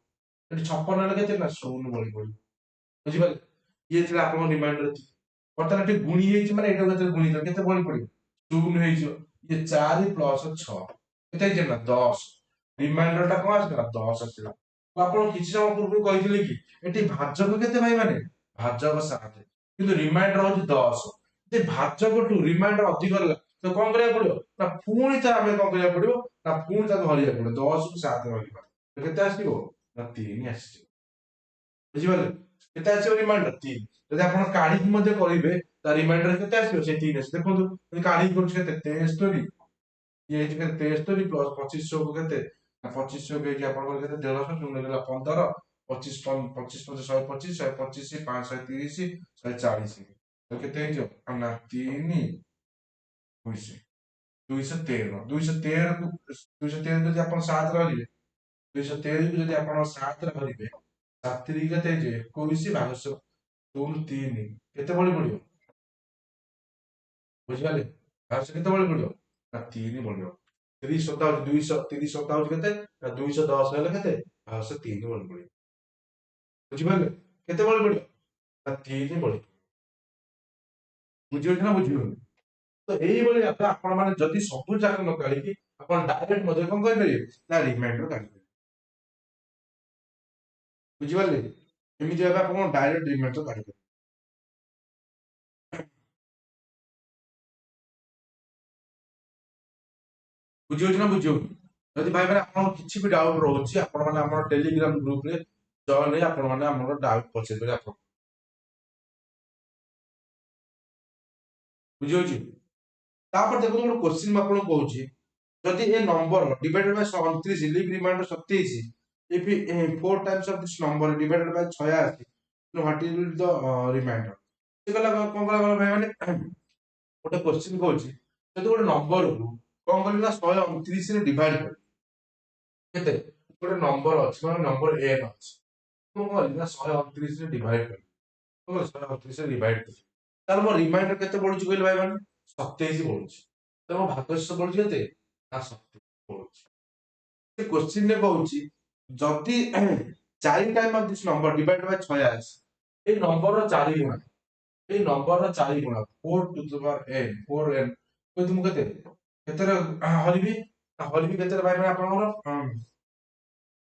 एटी 56 गले केते ना 0 बळी पडियो बुझी पाले ये थिला आपन रिमाइंडर ବର୍ତ୍ତମାନ ଏଠି ଗୁଣି ହେଇଛି ମାନେ ଏଇଟା କେତେ ଗୁଣିତ କେତେ ବଳି ପଡିବ ଶୂନ ହେଇଯିବ ଇଏ 4 ପ୍ଲସ 6 କେତେ ହେଇଛି ନା 10 ରିମାଇଣ୍ଡର ଟା କଣ ଆସିଲା 10 ଆସିଲା ମୁଁ ଆପଣଙ୍କୁ କିଛି ସମୟ ପୂର୍ବରୁ କହିଥିଲି କି ଏଠି ଭାଜକ କେତେ ଭାଇ ମାନେ ଭାଜକ 7 କିନ୍ତୁ ରିମାଇଣ୍ଡର ହଉଛି 10 ଯେ ଭାଜକଠୁ ରିମାଇଣ୍ଡର ଅଧିକ ହେଲା ତ କଣ କରିବାକୁ ପଡିବ ନା ପୁଣି ତା ଆମେ କଣ କରିବାକୁ ପଡିବ ନା ପୁଣି ତାକୁ ହରିବାକୁ ପଡିବ 10 କୁ 7 ହରିବା ତ କେତେ ଆସିବ ନା 3 ଆସିଯିବ ବୁଝିପାରିଲେ କେତେ ଆସିବ ରିମାଇଣ୍ଡର 3 ଯଦି ଆପଣ କାଢିକି ମଧ୍ୟ କରିବେ ତା ରିମାଇଣ୍ଡର କେତେ ଆସିବ ସେ 3 ଆସିବ ଦେଖନ୍ତୁ ଯଦି କାଢିକି କରୁଛି କେତେ 63 ଇଏ ହେଇଛି କେତେ 63 ପ୍ଲସ 2500 କୁ କେତେ ନା 2500 କୁ ହେଇଛି ଆପଣଙ୍କର କେତେ 150 ଶୂନ ହେଇଗଲା 15 25 25 125 125 530 140 ତ କେତେ ହେଇଯିବ ନା 3 200 213 213 କୁ 213 ଯଦି ଆପଣ 7 ରହିବେ 213 କୁ ଯଦି ଆପଣ 7 ରେ ହରିବେ 7 3 କେତେ ହେଇଯିବ 21 ଭାଗଶ 2 3 କେତେ ବଳି ପଡିବ ବୁଝିପାରିଲେ ଭାଗଶ କେତେ ବଳି ପଡିବ ନା 3 ବଳିବ 30 ସତା ହଉଛି 200 30 ସତା ହଉଛି କେତେ ନା 210 ହେଲେ କେତେ ଭାଗଶ 3 ବଳି ପଡିବ ବୁଝିପାରିଲେ କେତେ ବଳି ପଡିବ ନା 3 ବଳି ବୁଝିପାରିଲେ ନା ବୁଝିପାରିଲେ ତ ଏଇଭଳି ଭାବେ ଆପଣ ମାନେ ଯଦି ସବୁ ଯାକ ନ କାଢିକି ଆପଣ ଡାଇରେକ୍ଟ ମଧ୍ୟ କଣ କରିପାରିବେ ନା ରିମାଇଣ୍ଡର କାଢିପାରିବେ ବୁଝିପାରିଲେ ଏମିତି ଭାବେ ଆପଣ ଡାଇରେକ୍ଟ ରିମାଇଣ୍ଡର କାଢିପାରିବେ ବୁଝିହଉଛି ନା ବୁଝିହଉନି ଯଦି ଭାଇ ମାନେ ଆପଣଙ୍କ କିଛି ବି ଡାଉଟ ରହୁଛି ଆପଣ ମାନେ ଆମର ଟେଲିଗ୍ରାମ ଗ୍ରୁପ ରେ ଜଏନ ହେଇ ଆପଣ ମାନେ ଆମର ଡାଉଟ ପଚାରି ପାରିବେ ଆପଣ ବୁଝିହଉଛି ତାପରେ ଦେଖନ୍ତୁ ଗୋଟେ କ୍ୱେଶ୍ଚିନ୍ ମୁଁ ଆପଣଙ୍କୁ କହୁଛି ଯଦି a number divided by 29 leave remainder 27 if 4 times of this number divided by 86 then what will be the remainder ସେ କହିଲା କଣ କଲା ଭାଇ ମାନେ ଗୋଟେ କ୍ୱେଶ୍ଚିନ୍ କହୁଛି ଯଦି ଗୋଟେ ନମ୍ବରକୁ କଣ କରିବି ନା 129 ରେ ଡିଭାଇଡ କରିବି କେତେ ଗୋଟେ ନମ୍ବର ଅଛି ମାନେ ନମ୍ବର n ଅଛି ମୁଁ କଣ କରିବି ନା 129 ରେ ଡିଭାଇଡ କରିବି କଣ 129 ରେ ଡିଭାଇଡ କରିବି ତାହେଲେ ମୋ ରିମାଇଣ୍ଡର କେତେ ବଢୁଛି କହିଲେ ଭାଇ ମାନେ 27 ବଢୁଛି ତ ମୋ ଭାଗଶେଷ ବଢୁଛି କେତେ ନା 27 ବଢୁଛି ସେ କ୍ୱେଶ୍ଚିନ୍ ରେ କହୁଛି ଯଦି 4 time off this number divide Bai 86 ଏଇ ନମ୍ବରର 4 ଗୁଣା ଏଇ ନମ୍ବରର 4 ଗୁଣା 4 two the power n 4n କହିଲି ମୁଁ କେତେ କେତେରେ ହରିବି ନା ହରିବି କେତେରେ ଭାଇ ମାନେ ଆପଣଙ୍କର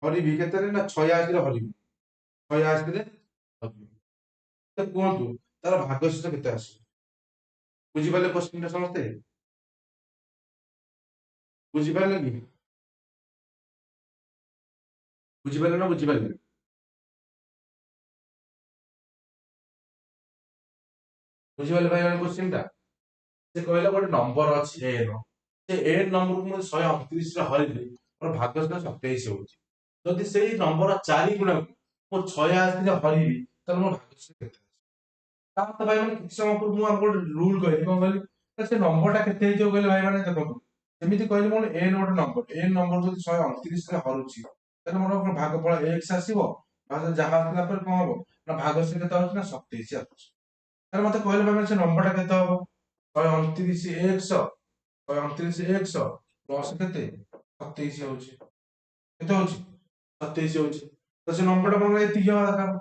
ହରିବି କେତେରେ ନା 86 ରେ ହରିବି 86 ରେ ହରିବି ତ କୁହନ୍ତୁ ତାର ଭାଗଶେଷ କେତେ ଆସିବ ବୁଝିପାରିଲେ କ୍ୱେଶ୍ଚିନ୍ ଟା ସମସ୍ତେ ବୁଝିପାରିଲେ କି ବୁଝିପାରିଲେ ନା ବୁଝିପାରିଲେ ବୁଝିପାରିଲେ ଭାଇ ମାନେ କ୍ୱେଶ୍ଚିନ୍ ଟା ସେ କହିଲା ଗୋଟେ ନମ୍ବର ଅଛି n ସେ n ନମ୍ବରକୁ ମୁଁ 129 ରେ ହରିଲି ମୋର ଭାଗଶେଷ 27 ହଉଛି ଯଦି ସେଇ ନମ୍ବର 4 ଗୁଣାକୁ ମୁଁ 86 ରେ ହରିବି ତାହେଲେ ମୋ ଭାଗଶେଷ କେତେ ତାପରେ ତ ଭାଇ ମାନେ କିଛି ସମୟ ପୂର୍ବରୁ ମୁଁ ଆପଣଙ୍କୁ ଗୋଟେ ରୁଲ କହିଲି କଣ କହିଲି ନା ସେ ନମ୍ବରଟା କେତେ ହେଇଥିବ କହିଲେ ଭାଇ ମାନେ ଦେଖନ୍ତୁ ସେମିତି କହିଲେ ମୋର n ଗୋଟେ ନମ୍ବର n ନମ୍ବର ଯଦି 129 ରେ ହରୁଛି ତାହେଲେ ମୋର କଣ ଭାଗଫଳ x ଆସିବ ଯାହା ଆସିଲା ପରେ କଣ ହବ ନା ଭାଗଶେଷ କେତେ ହଉଛି ନା 27 ଆସୁଛି ତାହେଲେ ମତେ କହିଲେ ଭାଇ ମାନେ ସେ ନମ୍ବରଟା କେତେ ହବ 129 x 129 x ପ୍ଲସ କେତେ 27 ହଉଛି କେତେ ହଉଛି 27 ହଉଛି ତ ସେ ନମ୍ବରଟା କଣ ଏତିକି ହବା ଦରକାର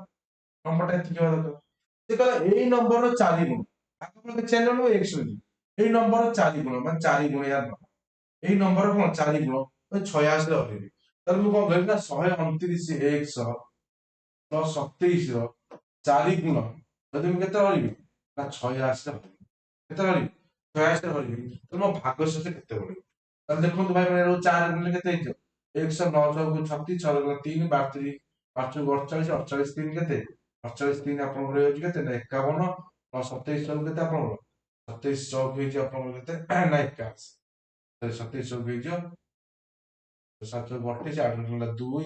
ନମ୍ବରଟା ଏତିକି ହବା ଦରକାର ସେ କହିଲା ଏଇ ନମ୍ବରର 4 ଗୁଣ ଭାଗଫଳ କିଛି ଆଣିଲୁ x ରେ ଏଇ ନମ୍ବରର 4 ଗୁଣ ମାନେ 4 ଗୁଣ ୟାର ଏଇ ନମ୍ବର କଣ 4 ଗୁଣ 86 ରେ ହରେଇବି ତାହେଲେ ମୁଁ କଣ କରିବି ନା 129 x ପ୍ଲସ 27 ର 4 ଗୁଣ ଯଦି ମୁଁ କେତେ ହରିବି ନା 86 ରେ ହରିବି କେତେ ହରିବି 86 ରେ ହରିବି ତ ମୋ ଭାଗଶେଷ କେତେ ବଢିବ ତାହେଲେ ଦେଖନ୍ତୁ ଭାଇ ମାନେ 4 ଗୁଣିଲେ କେତେ ହେଇଯିବ 1 9 6 36 6 3 32 5 48 48 3 କେତେ 48 3 ଆପଣଙ୍କର ହେଇଯାଉଛି କେତେ ନା 51 27 ସବୁ କେତେ ଆପଣଙ୍କର 27 ଚौक ହେଇଯିବ ଆପଣଙ୍କର କେତେ ନା 81 27 ଚौक ହେଇଯିବ 7 32 8 ହେଲା 2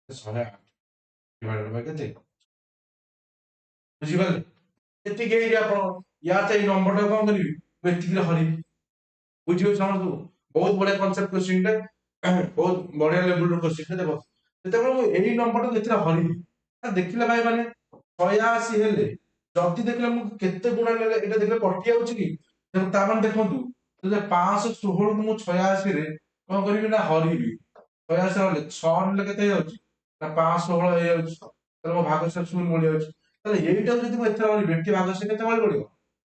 108 ଡିଭାଇଡେଡ୍ ବାଇ କେତେ ବୁଝିପାରିଲେ ଏତିକି ହେଇଛି ଆପଣ ୟା ତ ଏଇ ନମ୍ବରଟା କଣ କରିବି ମୁଁ ଏତିକିରେ ହରିବି ବୁଝିବେ ସମସ୍ତଙ୍କୁ ବହୁତ ବଢିଆ କନସେପ୍ଟ କ୍ୱେଶ୍ଚିନ୍ ଟେ ବହୁତ ବଢିଆ ଲେବୁଲ ର କ୍ୱେଶ୍ଚିନ୍ ଟେ ଦେଖ ଯେତେବେଳେ ମୁଁ ଏଇ ନମ୍ବରଟାକୁ ଏଥିରେ ହରିବି, ଦେଖିଲେ ଭାଇ ମାନେ 86 ହେଲେ ଯଦି ଦେଖିଲେ ମୁଁ କେତେ ଗୁଣା ନେଲେ ଏଇଟା ଦେଖିଲେ କଟି ଯାଉଛି କି? ତା ମାନେ ଦେଖନ୍ତୁ, ଯଦି 516 କୁ ମୁଁ 86 ରେ କଣ କରିବି ନା ହରିବି। 86 ହେଲେ 6 ନେଲେ କେତେ ହେଇଯାଉଛି ନା 516 ହେଇଯାଉଛି। ତାହେଲେ ମୋ ଭାଗଶେଷ ଶୂନ ବଳିଯାଉଛି। ତାହେଲେ ଏଇଟାକୁ ଯଦି ମୁଁ ଏଥିରେ ହରିବି, ଏଠି ଭାଗଶେଷ କେତେ ବଳି ପଡିବ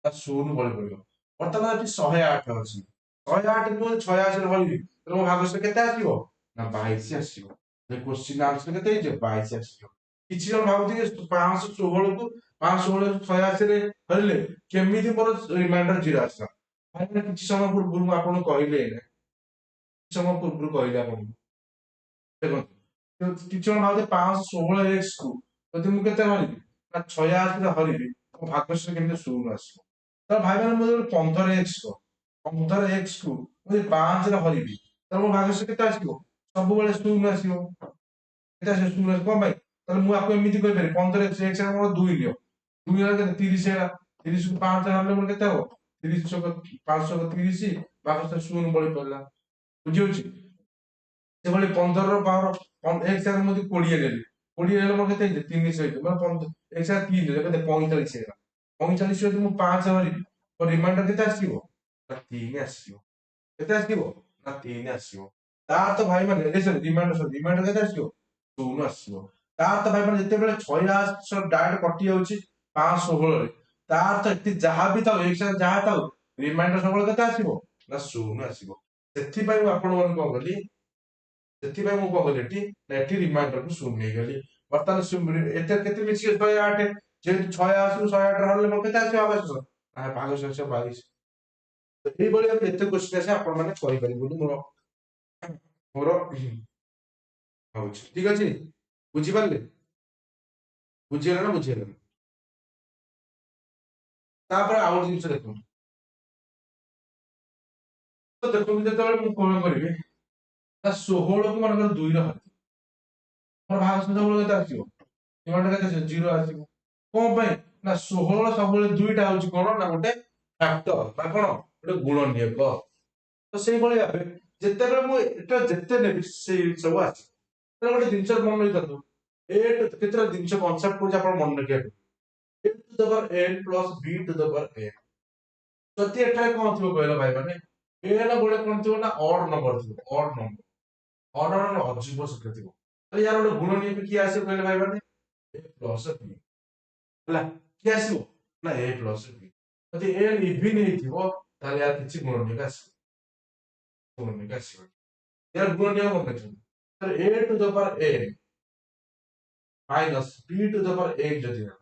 ନା ଶୂନ ବଳି ପଡିବ। ବର୍ତ୍ତମାନ ଏଠି 108 ଅଛି, 108 କୁ 86 ରେ ହରିବି, ତାହେଲେ ମୋ ଭାଗଶେଷ କେତେ ଆସିବ ନା 22 ଆସିବ। କୋଶ୍ଚିନ୍ ଆନ୍ସର କେତେ ହେଇଯିବ 22 ଆସିବ। କିଛି ଜଣ ଭାବୁଥିବେ 516 କୁ 516 86 ରେ ହରିଲେ କେମିତି ମୋର ରିମାଇଣ୍ଡର 0 ଆସିଲା। ଭାଇ କିଛି ସମୟ ପୂର୍ବରୁ ମୁଁ ଆପଣଙ୍କୁ କହିଲି, କିଛି ସମୟ ପୂର୍ବରୁ କହିଲି ଆପଣଙ୍କୁ। ଦେଖନ୍ତୁ କିଛି ଜଣ ଭାବୁଥିବେ 516x କୁ ଯଦି ମୁଁ କେତେ ହରିବି ନା 86 ରେ ହରିବି, ମୋ ଭାଗଶେଷ କେମିତି ଶୂନ ଆସିବ। ତ ଭାଇ ମାନେ ମୁଁ ଯଦି 15x କୁ ମୁଁ ଯଦି 5 ରେ ହରିବି, ତାହେଲେ ମୋ ଭାଗଶେଷ କେତେ ଆସିବ ସବୁବେଳେ ଶୂନ ଆସିବ। କେତେ ଆସିବ ଶୂନ ଆସିବ। କଣ ପାଇଁ? ତାହେଲେ ମୁଁ ଆକୁ ଏମିତି କହିପାରିବି 15x ରେ ମୋର 2 ନିଅ, 2 ହେଲା କେତେ 30 ହେଲା। 30 କୁ 5 ହରିଲେ ମୋର କେତେ ହବ 30 ଛକ 530 ଭାଗଶେଷ ଶୂନ ବଳି ପଡିଲା। ବୁଝି ହଉଛି? ସେଭଳି 15 ର ପାୱାର x ରେ ମୁଁ ଯଦି 20 ନେଲି, 20 ହେଲେ ମୋର କେତେ ହେଇଯିବ 300 ହେଇଯିବ। ମାନେ x ରେ 3 ହେଲେ କେତେ 45 ହେଇଗଲା। 45 ଯଦି ମୁଁ 5 ହରିବି, ମୋ ରିମାଇଣ୍ଡର କେତେ ଆସିବ ନା 3 ଆସିବ। କେତେ ଆସିବ ନା 3 ଆସିବ। ତାର ତ ଭାଇ ମାନେ ରିମାଇଣ୍ଡର କେତେ ଆସିବ ଶୂନ ଆସିବ। ତାର ତ ଭାଇ ମାନେ ଯେତେବେଳେ 86 ଡାଇରେକ୍ଟ କଟି ଯାଉଛି 516 ରେ, ତାର ତ ଏଠି ଯାହା ବି ଥାଉ x ଯାହା ଥାଉ ରିମାଇଣ୍ଡର ସବୁବେଳେ କେତେ ଆସିବ ନା ଶୂନ ଆସିବ। ସେଥିପାଇଁ ମୁଁ ଆପଣମାନଙ୍କୁ କଣ କଲି, ସେଥିପାଇଁ ମୁଁ କଣ କଲି ଏଠି ନା ଏଠି ରିମାଇଣ୍ଡରକୁ ଶୂନ ନେଇଗଲି। ବର୍ତ୍ତମାନ ଏଥିରେ କେତେ ମିଶିବ 108, ଯେହେତୁ 86 ରୁ 108 ହରିଲେ ମୋର କେତେ ଆସିବ ଭାଗଶେଷ ନା ଭାଗଶେଷ 22। ଏଇଭଳି ଭାବେ ଏତେ କୋଶ୍ଚିନ୍ ଆସେ ଆପଣ ମାନେ କରିପାରିବେ ବୋଲି ମୋର ମୋର ଭାବୁଛି। ଠିକ ଅଛି, ବୁଝିପାରିଲେ? ବୁଝିଗଲା ନା ବୁଝିଗଲା? ତାପରେ ଆଉ ଗୋଟେ ଜିନିଷ ଦେଖନ୍ତୁ, ତ ଦେଖନ୍ତୁ ଯେତେବେଳେ ମୁଁ କଣ କରିବି ନା 16 କୁ ମନେକର 2 ରେ ହରିବି, ମୋର ଭାଗଶେଷ ସବୁବେଳେ କେତେ ଆସିବ ରିମାଇଣ୍ଡର କେତେ ଆସିବ 0 ଆସିବ। କଣ ପାଇଁ ନା 16 ସବୁବେଳେ 2ଟା ହଉଛି କଣ ନା ଗୋଟେ ଫ୍ୟାକ୍ଟର ବା କଣ ଗୋଟେ ଗୁଣନୀୟକ। ତ ସେଇଭଳି ଭାବେ ଯେତେବେଳେ ମୁଁ ଏଟା ଯେତେ ନେବି ସେଇ ସବୁ ଆସିବ। ତାହେଲେ ଗୋଟେ ଜିନିଷ ମନେ ରଖିଥାନ୍ତୁ, ଏ କେତେଟା ଜିନିଷ କନସେପ୍ଟ କରୁଛି ଆପଣ ମନେ ରଖିବାକୁ, a to the power n plus b to the power n। ଯଦି ଏଠାରେ କଣ ଥିବ କହିଲ ଭାଇ ମାନେ, a ର ଗୋଟେ କଣ ଥିବ ନା ଅଡ୍ ନମ୍ବର ଥିବ, ଅଡ୍ ନମ୍ବର, ଅଡ୍ ନମ୍ବର ଅଜୀବ ସଂଖ୍ୟା ଥିବ। ତାହେଲେ ୟାର ଗୋଟେ ଗୁଣନୀୟକ କିଏ ଆସିବ କହିଲେ ଭାଇ ମାନେ a plus b। ହେଲା, କିଏ ଆସିବ ନା a plus b। ଯଦି n ଇଭିନ୍ ହେଇଥିବ ତାହେଲେ ୟାର କିଛି ଗୁଣନୀୟକ ଆସିବ, ଗୁଣନୀୟକ ଆସିବ। ୟାର ଗୁଣନୀୟକ ମନେ ରଖିଛନ୍ତି, ତାହେଲେ a to the power n minus b to the power n ଯଦି ହେଲା,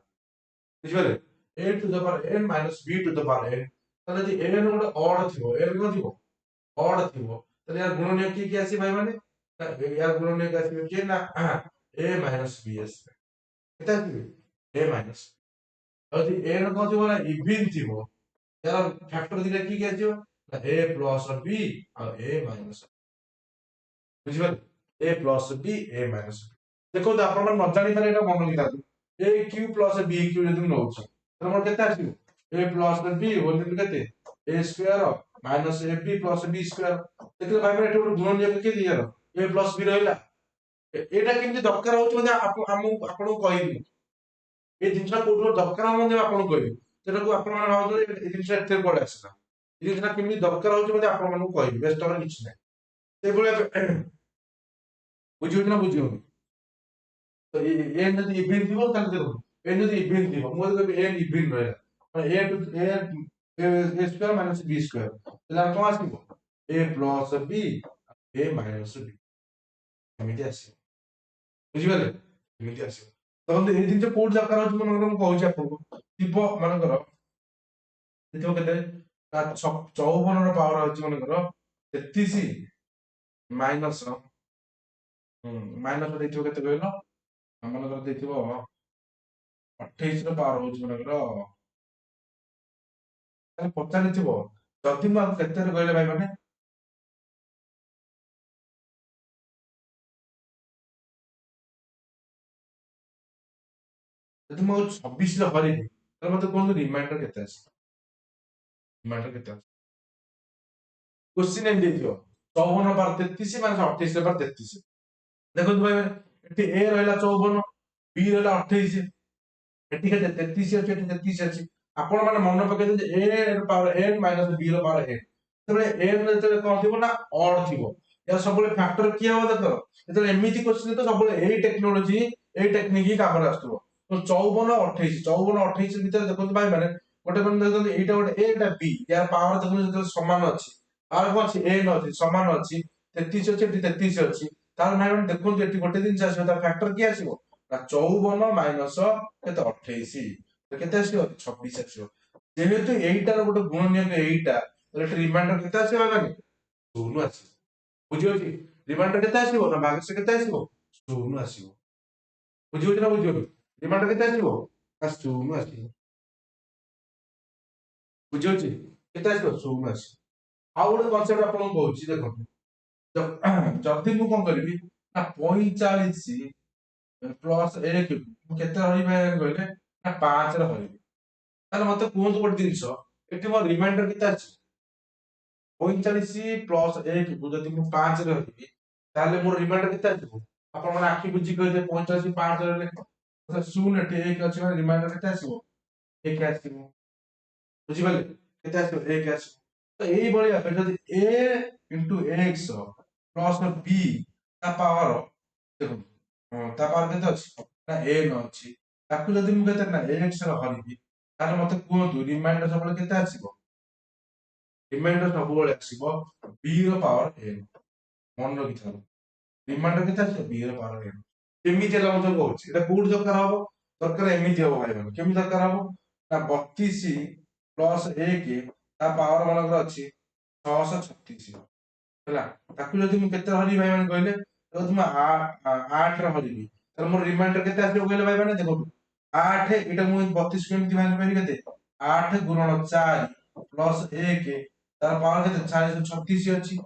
ବୁଝିପାରିଲେ? a to the power n minus b to the power n, ତାହେଲେ ଯଦି n ଗୋଟେ ଅଡ୍ ଥିବ, n କଣ ଥିବ ଅଡ୍ ଥିବ, ତାହେଲେ ୟାର ଗୁଣନୀୟକ କିଏ କିଏ ଆସିବ ଭାଇ ମାନେ ନା ୟାର ଗୁଣନୀୟକ ଆସିବ କିଏ ନା a minus b ଆସିବ। କେତେ ଆସିବେ a minus। ଆଉ ଯଦି n କଣ ଥିବ ନା ଇଭିନ୍ ଥିବ, यार फैक्टर दिले की क्या जो a प्लस b और a माइनस, बुझिबल a plus b a minus. देखो तो आपण न जानि पारे एटा मन लिखा a q plus b q जदि नउछ त हमर केते आसीबो a प्लस b होल केते a square minus ab plus b square. देखले भाई एटा गुणनफल के दियार a प्लस b रहला। एटा केमति दरकार होछ म्हणजे आपण कहबी ए जिनसा कोठो दरकार हो म्हणजे आपण कहबी ସେଟାକୁ ଆପଣମାନେ ଭାବୁଛନ୍ତି ଏ ଜିନିଷ ଏତେ କୁଆଡେ ଆସିଲା। ଏ ଜିନିଷଟା କେମିତି ଦରକାର ହଉଛି ମୋତେ ଆପଣମାନଙ୍କୁ କହିବି, ବ୍ୟସ୍ତ ହବାର କିଛି ନାହିଁ। ସେଇଭଳିଆ ବୁଝି ହଉଛି ନା ବୁଝି ହଉନି? ତ ଏନ୍ ଯଦି ଇଭିନ୍ ଥିବ ତାହେଲେ ଦେଖନ୍ତୁ ଏନ୍ ଯଦି ଇଭିନ୍ ଥିବ, ମୁଁ ଯଦି କହିବି ଏନ୍ ଇଭିନ୍ ରହିଲା ଏ ଟୁ ଏ ସ୍କୋୟାର ମାଇନସ୍ ବି ସ୍କୋୟାର, ତାହେଲେ କଣ ଆସିବ ଏ ପ୍ଲସ୍ ବି ଏ ମାଇନସ୍ ବି, ଏମିତି ଆସିବ। ବୁଝିପାରିଲେ? ଏମିତି ଆସିବ। ଦେଖନ୍ତୁ ଏଇ ଜିନିଷ କୋଉଠି ଦରକାର ହଉଛି ମନେକର ମୁଁ କହୁଛି ଆପଣଙ୍କୁ, ଥିବ ମନେକର ଥିବ କେତେ ନା 54 ର ପାୱାର ଅଛି ମନେକର 33 ମାଇନସ୍ ମାଇନସ୍ ଦେଇଥିବ କେତେ କହିଲ, ମନେକର ଦେଇଥିବ 28 ର ପାୱାର ହଉଛି ମନେକର, ତାହେଲେ ପଚାରିଥିବ ଯଦି ମୁଁ ଆଉ କେତେରେ କହିଲେ ଭାଇ ମାନେ ଯଦି ମୁଁ ଆଉ 26 ରେ ହରେଇବି ତାହେଲେ ମତେ କୁହନ୍ତୁ ରିମାଇଣ୍ଡର କେତେ ଆସିବ, ରିମାଇଣ୍ଡର କେତେ ଆସିବ। क्वेश्चन एम ଦେଇଥିବ 54 ବାର 33 ମାନେ 28 ବାର 33। ଦେଖନ୍ତୁ ଭାଇ ଏଠି a ରହିଲା 54, b ରହିଲା 28, ଏଠି କେତେ 33 ଅଛି, ଏଠି 33 ଅଛି। ଆପଣ ମାନେ ମନେ ପକେଇଦେବେ ଯେ a ର ପାୱାର n ମାଇନସ b ର ପାୱାର n, ଯେତେବେଳେ n ଯେତେବେଳେ କଣ ଥିବ ନା ଅଡ୍ ଥିବ, ଏହା ସବୁବେଳେ ଫ୍ୟାକ୍ଟର କିଏ ହବ ଦେଖ। ଯେତେବେଳେ ଏମିତି କ୍ୱେଶ୍ଚିନ୍ ତ ସବୁବେଳେ ଏଇ ଟେକ୍ନୋଲୋଜି, ଏଇ ଟେକ୍ନିକ ହିଁ କାମରେ ଆସୁଥିବ। ତ 54 28 ଭିତରେ ଦେଖନ୍ତୁ ଭାଇ ମାନେ ଗୋଟେ ମାନେ ଦେଖନ୍ତୁ ଏଇଟା ଗୋଟେ a ଏଟା b, यार ପାୱାର ଦେଖନ୍ତୁ ଯେତେବେଳେ ସମାନ ଅଛି, ପାୱାର କଣ ଅଛି n ଅଛି, ସମାନ ଅଛି, 33 ଅଛି, ଏଠି 33 ଅଛି, ତାହେଲେ ଭାଇ ମାନେ ଦେଖନ୍ତୁ ଏଠି ଗୋଟେ ଜିନିଷ ଆସିବ, ତାର ଫ୍ୟାକ୍ଟର କିଏ ଆସିବ ନା 54 ମାଇନସ କେତେ 28, କେତେ ଆସିବ 26 ଆସିବ। ଯେହେତୁ ଏଇଟାର ଗୋଟେ ଗୁଣ ନିୟମ ଏଇଟା, ତାହେଲେ ଏଠି ରିମାଇଣ୍ଡର କେତେ ଆସିବ ମାନେ 0 ଆସିବ। ବୁଝିହଉଛି? ରିମାଇଣ୍ଡର କେତେ ଆସିବ ନା ଭାଗଶେ କେତେ ଆସିବ 0 ଆସିବ। ବୁଝିହଉଛି ନା ବୁଝିହଉନି? ରିମାଇଣ୍ଡର କେତେ ଆସିବ ନା 0 ଆସିବ। ବୁଝିହଉଛି? କେତେ ଆସିବ 0 ଆସିବ। ଆଉ ଗୋଟେ କନସେପ୍ଟ ଆପଣଙ୍କୁ କହୁଛି ଦେଖନ୍ତୁ, ଯଦି ମୁଁ କଣ କରିବି ନା 45 ପ୍ଲସ୍ 1 ମୁଁ କେତେ ରହିବି କହିଲେ ନା 5 ରେ ହରିବି, ତାହେଲେ ମତେ କୁହନ୍ତୁ ଗୋଟେ ଜିନିଷ, ଏଠି ମୋ ରିମାଇଣ୍ଡର କେତେ ଅଛି 45 ପ୍ଲସ୍ 1 କୁ ଯଦି ମୁଁ 5 ରେ ହରିବି, ତାହେଲେ ମୋର ରିମାଇଣ୍ଡର କେତେ ଆସିବ? ଆପଣ ମାନେ ଆଖି ବୁଝି କହିଲେ 45 5 ରେ ହେଲେ 0, ଏଠି 1 ଅଛି ମାନେ ରିମାଇଣ୍ଡର କେତେ ଆସିବ 1 ଆସିବ। ବୁଝିପାରିଲେ? କେତେ ଆସିବ 1 ଆସିବ। ତ ଏଇଭଳି ଭାବେ ଯଦି a into x plus b ତା ପାୱାର ଦେଖନ୍ତୁ, ତା ପାୱାର କେତେ ଅଛି ନା n ଅଛି, ତାକୁ ଯଦି ମୁଁ କେତେ ନା x ର ହରିବି, ତାହେଲେ ମତେ କୁହନ୍ତୁ ରିମାଇଣ୍ଡର ସବୁବେଳେ କେତେ ଆସିବ? ରିମାଇଣ୍ଡର ସବୁବେଳେ ଆସିବ b ର ପାୱାର n। ମନେ ରଖିଥାନ୍ତୁ, ରିମାଇଣ୍ଡର କେତେ ଆସିବ b ର ପାୱାର n। କେମିତି ହେଲା ମୁଁ କହୁଛି, ଏଟା କୋଉଠି ଦରକାର ହବ? ଦରକାର ଏମିତି ହବ ଭାଇ ମାନେ, କେମିତି ଦରକାର ହବ ନା 32 ପ୍ଲସ୍ 1 ତା ପାୱାର ମାନଙ୍କର ଅଛି 636 ହେଲା, ତାକୁ ଯଦି ମୁଁ କେତେ ହରିବି ଭାଇ ମାନେ କହିଲେ, ଯଦି ମୁଁ 8 ରେ ହରିବି, ତାହେଲେ ମୋର ରିମାଇଣ୍ଡର କେତେ ଆସିବ କହିଲେ ଭାଇ ମାନେ ଦେଖନ୍ତୁ, 8 ଏଇଟା ମୁଁ 32 କେମିତି ଭାଙ୍ଗି ପାରିବି, କେତେ 8 ଗୁଣନ 4 ପ୍ଲସ୍ 1 ତାର ପାୱାର କେତେ 436 ଅଛି।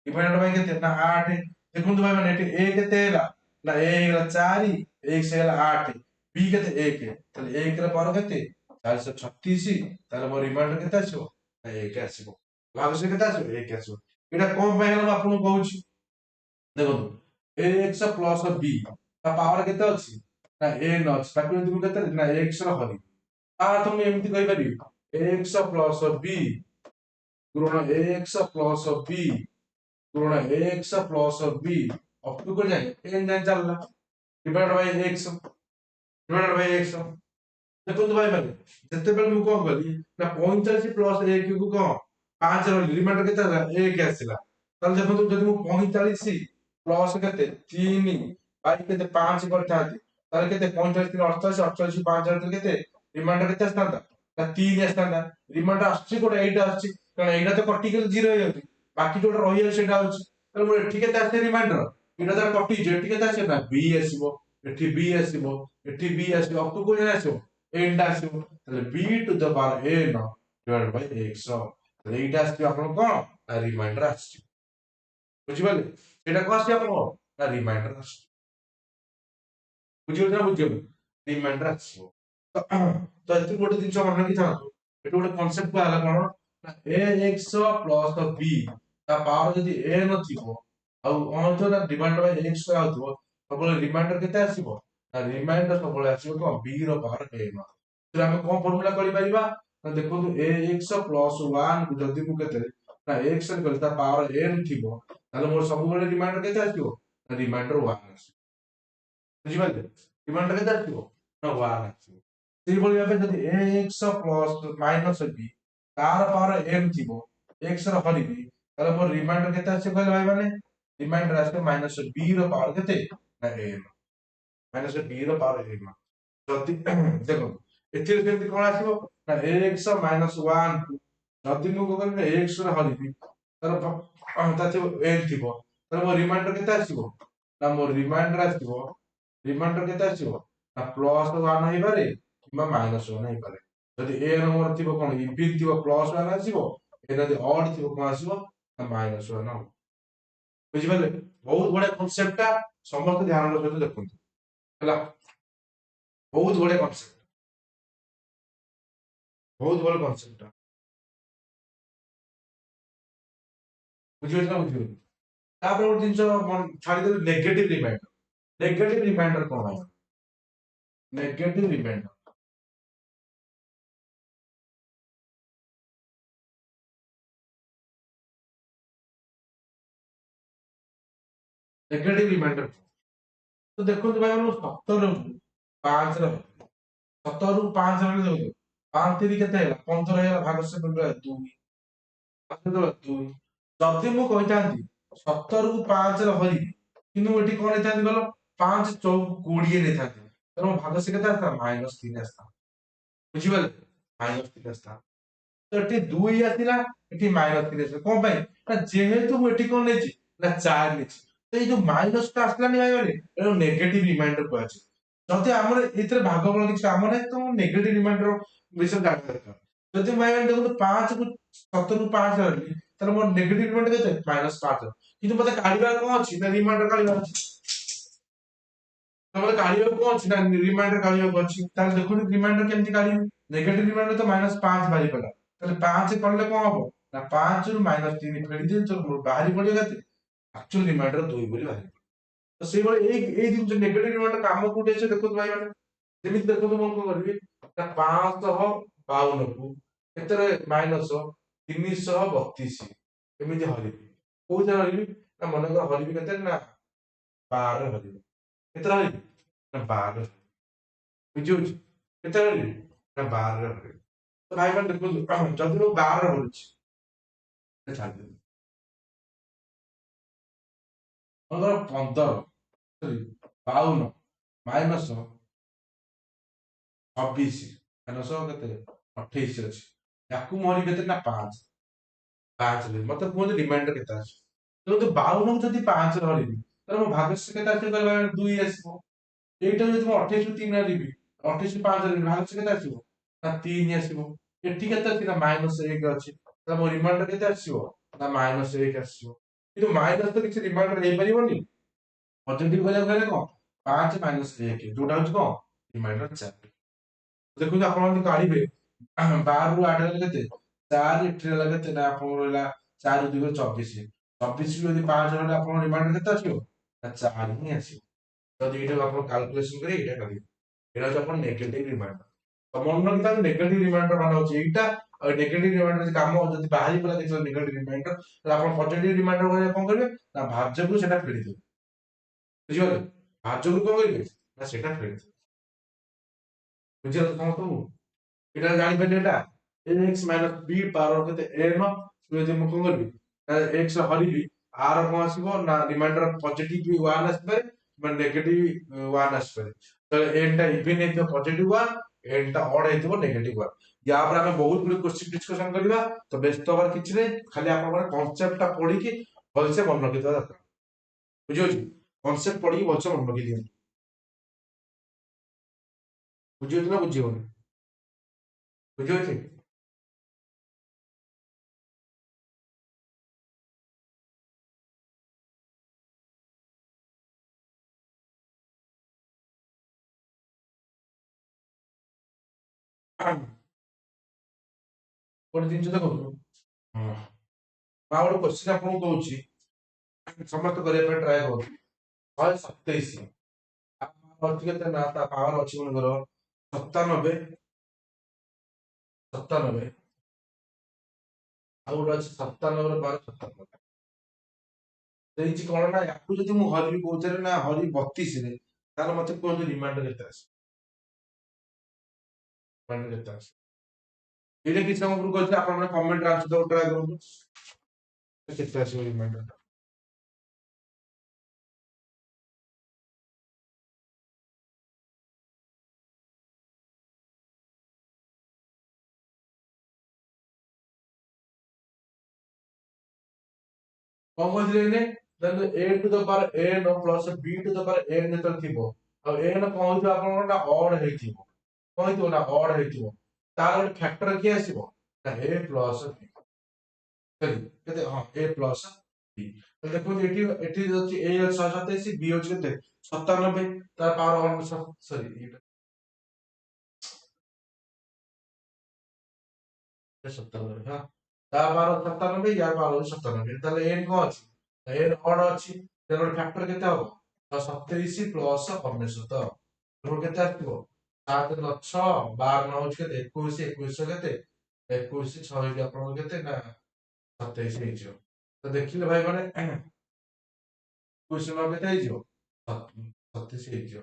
ରିମାଇଣ୍ଡର ଭାଇ କେତେ ନା 8। ଦେଖନ୍ତୁ ଭାଇ ମାନେ ଏଠି a କେତେ ହେଲା ନା a ହେଇଗଲା 4, x ହେଇଗଲା 8, b କେତେ 1, ତାହେଲେ 1 ର ପାୱାର କେତେ 436, ତାହେଲେ ମୋ ରିମାଇଣ୍ଡର କେତେ ଆସିବ ନା 1 ଆସିବ। ଭାଗଶେ କେତେ ଆସିବ 1 ଆସିବ। ଏଇଟା କଣ ପାଇଁ ହେଲା ମୁଁ ଆପଣଙ୍କୁ କହୁଛି, ଦେଖନ୍ତୁ ax ପ୍ଲସ୍ b ତା ପାୱାର କେତେ ଅଛି ନା n ଅଛି, ତାକୁ ଯଦି ମୁଁ କେତେ ନା x ର ହରିବି, ତ ମୁଁ ଏମିତି କହିପାରିବି ax ପ୍ଲସ୍ b ଗୁଣନ ax ପ୍ଲସ୍ b गुणन ax plus b up to को जाए n जाए चलला divide by x divide by x। देखो भाई मैंने जते बेल मु कोन कली ना 45 प्लस 1 को कोन 5 रो रिमाइंडर केते होला 1 आसीला, ताल देखो जदि मु 45 प्लस केते 3 बाई केते 5 करथाती, ताल केते 45 3 88 88 5 रे केते रिमाइंडर केते आस्तांदा ना 3 आस्तांदा। रिमाइंडर आछि कोड 8 आछि, कारण एटा तो कटि के 0 हो जाउती, बाकी जोटा रहि जाय सेटा होछि, ताल मु एठी केते आसे रिमाइंडर एटा तो कटि जे एठी केते आसे ना b आसीबो, एठी b आसीबो, एठी b आसीबो, अप टू को जाय आसीबो n आसीबो, ताले b to the power n divided by x। ताले एटा आसी आपन कोन ना रिमाइंडर आछि। बुझिबाले एटा को आसी आपन ना रिमाइंडर आछि। बुझियो ना बुझियो रिमाइंडर आछि। तो एति गोटे दिन मन रखि थांतु, एटु गोटे कांसेप्ट को आला कोन ना ax प्लस b ता पावर जदि n थिबो आ अन तो डिवाइड बाय x आउथबो, सबले रिमाइंडर केते आसीबो ना रिमाइंडर सबले आसीबो कोन b रो पावर n। फिर हम कोन फार्मूला करि परिबा ना देखो ax प्लस 1 जदि मु केते ना x रे करता पावर n थिबो, ताले मोर सबले रिमाइंडर केते आसीबो ना रिमाइंडर 1 आसीबो। बुझिबाले रिमाइंडर केते आसीबो ना 1 आसीबो। ସେଇଭଳି ଭାବେ ଯଦି ax ପ୍ଲସ ମାଇନସ b ତାର ପାୱାର n ଥିବ, x ର ହରିବି, ତାହେଲେ ମୋର ରିମାଇଣ୍ଡର କେତେ ଆସିବ କହିଲେ ଭାଇ ମାନେ, ରିମାଇଣ୍ଡର ଆସିବ ମାଇନସ b ର ପାୱାର କେତେ ନା n, ମାଇନସ b ର ପାୱାର n। ଯଦି ଦେଖନ୍ତୁ ଏଥିରେ କେମିତି କଣ ଆସିବ ନା ax ମାଇନସ 1 କୁ ଯଦି ମୁଁ କଣ କରିବି x ର ହରିବି, ତାର ଥିବ n ଥିବ, ତାହେଲେ ମୋ ରିମାଇଣ୍ଡର କେତେ ଆସିବ ନା ମୋ ରିମାଇଣ୍ଡର ଆସିବ, ରିମାଇଣ୍ଡର କେତେ ଆସିବ ନା ପ୍ଲସ 1 ହେଇପାରେ କିମ୍ବା ମାଇନସ 1 ହେଇପାରେ। ଯଦି a ନମ୍ବର ଥିବ କଣ ଇଭିନ୍ ଥିବ ପ୍ଲସ 1 ଆସିବ, ଏ ଯଦି ଅଡ୍ ଥିବ କଣ ଆସିବ ନା ମାଇନସ 1 ହବ। ବୁଝିପାରିଲେ? ବହୁତ ବଢିଆ କନସେପ୍ଟ ଟା, ସମସ୍ତେ ଧ୍ୟାନର ସହିତ ଦେଖନ୍ତୁ ହେଲା, ବହୁତ ବଢିଆ କନସେପ୍ଟ, ବହୁତ ବଢିଆ କନସେପ୍ଟ ଟା। ବୁଝିପାରିଲେ ନା ବୁଝିପାରିଲେ? ତାପରେ ଗୋଟେ ଜିନିଷ ଛାଡିଦେଲେ ନେଗେଟିଭ ରିମାଇଣ୍ଡର। नेगेटिव रिमाइंडर कौन है? नेगेटिव रिमाइंडर नेगेटिव रिमाइंडर तो देखो भाई हम 17 5 रे 17 ରୁ 5 ରେ ଯାଉଛୁ 5 3 କେତେ ହେଲା 15 ହେଲା ଭାଗଶେ କରିବା 2 2 ଯଦି ମୁଁ କହିଥାନ୍ତି 17 କୁ 5 ରେ ହରିବି କିନ୍ତୁ ମୁଁ ଏଠି କଣ ନେଇଥାନ୍ତି କହିଲ 5 ଚୌକ 20 ନେଇଥାନ୍ତି ତେଣୁ ଭାଗଶେ କେତେ ଆସିथा -3 ଆସିथा ବୁଝିପାରିଲେ -3 ଆସିथा ତ ଏଠି 2 ଆସିଲା ଏଠି -3 ଆସିଲା କଣ ପାଇଁ ନା ଯେହେତୁ ମୁଁ ଏଠି କଣ ନେଇଛି ନା 4 ନେଇଛି ତ ଏଇ ଯୋଉ ମାଇନସ ଟା ଆସିଲାନି ଭାଇ ମାନେ ଏଟା ନେଗେଟିଭ ରିମାଇଣ୍ଡର କୁହାଯାଏ ଯଦି ଆମର ଏଥିରେ ଭାଗଫଳ କିଛି କାମ ନାହିଁ ତ ନେଗେଟିଭ ରିମାଇଣ୍ଡର ବିଷୟରେ ଜାଣିବା ଦରକାର ଯଦି ଭାଇ ମାନେ ଦେଖନ୍ତୁ 5 କୁ 17 ରୁ 5 ଆଣିଲି ତାହେଲେ ମୋର ନେଗେଟିଭ ରିମାଇଣ୍ଡର କେତେ -5 କିନ୍ତୁ ମତେ କାଢିବାର କଣ ଅଛି ନା ରିମାଇଣ୍ଡର କାଢିବାର ଅଛି ତମର କାଢିବାକୁ କଣ ଅଛି ନା ରିମାଇଣ୍ଡର କାଢିବାକୁ ଅଛି ତାହେଲେ ଦେଖନ୍ତୁ ରିମାଇଣ୍ଡର କେମିତି କାଢିବି ନେଗେଟିଭ ରିମାଇଣ୍ଡର ତ -5 ବାହାରି ପଡିଲା ତାହେଲେ 5 କଲେ କଣ ହବ ନା 5 ରୁ -3 ଫେରିଦିଏ ତ ବାହାରି ପଡିବ କେତେ ଆକ୍ଚୁଆଲ ରିମାଇଣ୍ଡର 2 ବୋଲି ବାହାରି ପଡିବ ତ ସେଇଭଳି ଏଇ ଜିନିଷ ନେଗେଟିଭ ରିମାଇଣ୍ଡର କାମ କୋଉଠି ଅଛି ଦେଖନ୍ତୁ ଭାଇ ମାନେ ଯେମିତି ଦେଖନ୍ତୁ ମୁଁ କଣ କରିବି ନା 552 କୁ କେତେରେ -332 ଏମିତି ହରିବି କୋଉଥିରେ ହରିବି ନା ମନେକର ହରିବି କେତେ ନା 12 ହରିବି କେତେ ହରିବି ନା 12 ବୁଝିହଉଛି କେତେ ହରିବି ନା 12 ହରିବି ତ ଭାଇ ମାନେ ଦେଖନ୍ତୁ ଯଦି ମୁଁ 12 ହରୁଛି ଛାଡ଼ିଦେବି ମନେକର 15 52 ମାଇନସ 26 ମାଇନସ କେତେ 28 ଅଛି ୟାକୁ ମୁଁ ହରିବି କେତେ ନା 5 5 ମତେ କୁହନ୍ତୁ ରିମାଇଣ୍ଡର କେତେ ଅଛି ଦେଖନ୍ତୁ 52 କୁ ଯଦି 5 ରେ ହରିବି ତାହେଲେ ମୋ ଭାଗଶେ କେତେ ଆସିବ କହିଲ 2 ଆସିବ ଏଇଟା ଯଦି ମୁଁ 28 ରୁ 3 ହରିବି 28 ରୁ 5 ହରିବି ଭାଗଶେ କେତେ ଆସିବ ନା 3 ଆସିବ ଏଠି କେତେ ଅଛି ନା -1 ଅଛି ତାହେଲେ ମୋ ରିମାଇଣ୍ଡର କେତେ ଆସିବ ନା -1 ଆସିବ କିନ୍ତୁ ମାଇନସ ତ କିଛି ରିମାଇଣ୍ଡର ହେଇପାରିବନି ପଜିଟିଭ କରିବାକୁ ଗଲେ କଣ 5 -1 ଯୋଉଟା ହଉଛି କଣ ରିମାଇଣ୍ଡର 4 ଦେଖନ୍ତୁ ଆପଣ ଯଦି କାଢିବେ 12 ରୁ 8 ହେଲେ କେତେ 4 ଏଠି ହେଲା କେତେ ନା ଆପଣଙ୍କର ରହିଲା 4 2 24 24 ରୁ ଯଦି 5 ରହିଲେ ଆପଣଙ୍କ ରିମାଇଣ୍ଡର କେତେ ଆସିବ ନା 4 ହିଁ ଆସିବ ଯଦି ଏଇଟାକୁ ଆପଣ କାଲକୁଲେସନ କରି ଏଇଟା କରିବେ ଏଇଟା ହଉଛି ଆପଣ ନେଗେଟିଭ ରିମାଇଣ୍ଡର ତ ମନେ ରଖିଥାନ୍ତୁ ନେଗେଟିଭ ରିମାଇଣ୍ଡର ମାନେ ହଉଛି ଏଇଟା ଆଉ ନେଗେଟିଭ ରିମାଇଣ୍ଡର ଯଦି କାମ ଯଦି ବାହାରି ପଡିଲା କିଛି ନେଗେଟିଭ ରିମାଇଣ୍ଡର ତାହେଲେ ଆପଣ ପଜିଟିଭ ରିମାଇଣ୍ଡର କରିବା କଣ କରିବେ ନା ଭାଜ୍ୟକୁ ସେଟା ଫେରିଦେବେ ବୁଝିପାରିଲେ ଭାଜ୍ୟକୁ କଣ କରିବେ ନା ସେଟା ଫେରିଦେବେ ବୁଝିଗଲେ ସମସ୍ତଙ୍କୁ ଏଇଟା ଜାଣିପାରିଲେ ଏଇଟା x ମାଇନସ b ପାୱାର କେତେ n ଯଦି ମୁଁ କଣ କରିବି ନା x ହରିବି r କଣ ଆସିବ ନା ରିମାଇଣ୍ଡର ପଜିଟିଭ 1 ଆସିପାରେ କିମ୍ବା ନେଗେଟିଭ 1 ଆସିପାରେ ତ n ଟା ଇଭେନ ହେଇଥିବ ପଜିଟିଭ 1 n ଟା ଅଡ ହେଇଥିବ ନେଗେଟିଭ 1 ୟା ଉପରେ ଆମେ ବହୁତ ଗୁଡେ କ୍ୱେଶ୍ଚିନ ଡିସ୍କସନ କରିବା ତ ବ୍ୟସ୍ତ ହବାର କିଛି ନାହିଁ ଖାଲି ଆପଣଙ୍କର କନସେପ୍ଟ ଟା ପଢିକି ଭଲସେ ମନେ ରଖିଥିବା ଦରକାର ବୁଝିହଉଛି କନସେପ୍ଟ ପଢିକି ଭଲସେ ମନେ ରଖି ଦିଅନ୍ତୁ ବୁଝିହଉଛି ନା ବୁଝିହଉନି ବୁଝିହଉଛି ଗୋଟେ ଜିନିଷ ଦେଖନ୍ତୁ ହଁ ମୁଁ ଆଉ ଗୋଟେ କ୍ୱେଶ୍ଚିନ ଆପଣଙ୍କୁ କହୁଛି ସମସ୍ତେ କରିବା ପାଇଁ ଟ୍ରାଏ କରନ୍ତୁ 127 ଅଛି କେତେ ନା ତା ପାୱାର ଅଛି ମନେକର 97 97 ଆଉ ଗୋଟେ ଅଛି 97 ର ପାୱାର 97 ଦେଇଛି କଣ ନା ୟାକୁ ଯଦି ମୁଁ ହରିବି କୋଉଥିରେ ନା ହରିବି 32 ରେ ତାହେଲେ ମତେ କୁହନ୍ତୁ ରିମାଇଣ୍ଡର କେତେ ଆସିବ ରିମାଇଣ୍ଡର କେତେ ଆସିବ ଏଇଟା କିଛି ସମୟ ପୂର୍ବରୁ କହିଥିଲେ ଆପଣ ମାନେ କମେଣ୍ଟରେ ଆନ୍ସର ଦବାକୁ ଟ୍ରାଏ କରନ୍ତୁ କେତେ ଆସିବ ରିମାଇଣ୍ଡର କଣ କହିଥିଲେ ଏଇନେ ଦେଖନ୍ତୁ a to the power n plus b to the power n ଯେତେବେଳେ ଥିବ ଆଉ n କଣ ହେଇଥିବ ଆପଣଙ୍କର ନା ଅଡ ହେଇଥିବ କଣ ହେଇଥିବ ନା ଅଡ ହେଇଥିବ ତାର ଗୋଟେ ଫ୍ୟାକ୍ଟର କିଏ ଆସିବ ନା a ପ୍ଲସ b କେତେ ହଁ a ପ୍ଲସ b ତ ଦେଖନ୍ତୁ ଏଠି ଏଠି ଅଛି a ଅଛି 127 b ଅଛି କେତେ 97 ତାର ପାୱାର ସରି 97 ହଁ ତା ପାୱାର 97 ୟା ପାୱାର 97 ତାହେଲେ n କଣ ଅଛି n ଅଡ ଅଛି ତେଣୁ ଫ୍ୟାକ୍ଟର କେତେ ହବ 27 ପ୍ଲସ୍ 15 ତ ଆମର କେତେ ଆସିବ 7 ନ 6 12 ନ ହଉଛି କେତେ 21 21 କେତେ 21 6 ହେଇକି ଆପଣଙ୍କର କେତେ ନା 27 ହେଇଯିବ। ତ ଦେଖିଲେ ଭାଇ ମାନେ 21 ନ କେତେ ହେଇଯିବ 36 ହେଇଯିବ।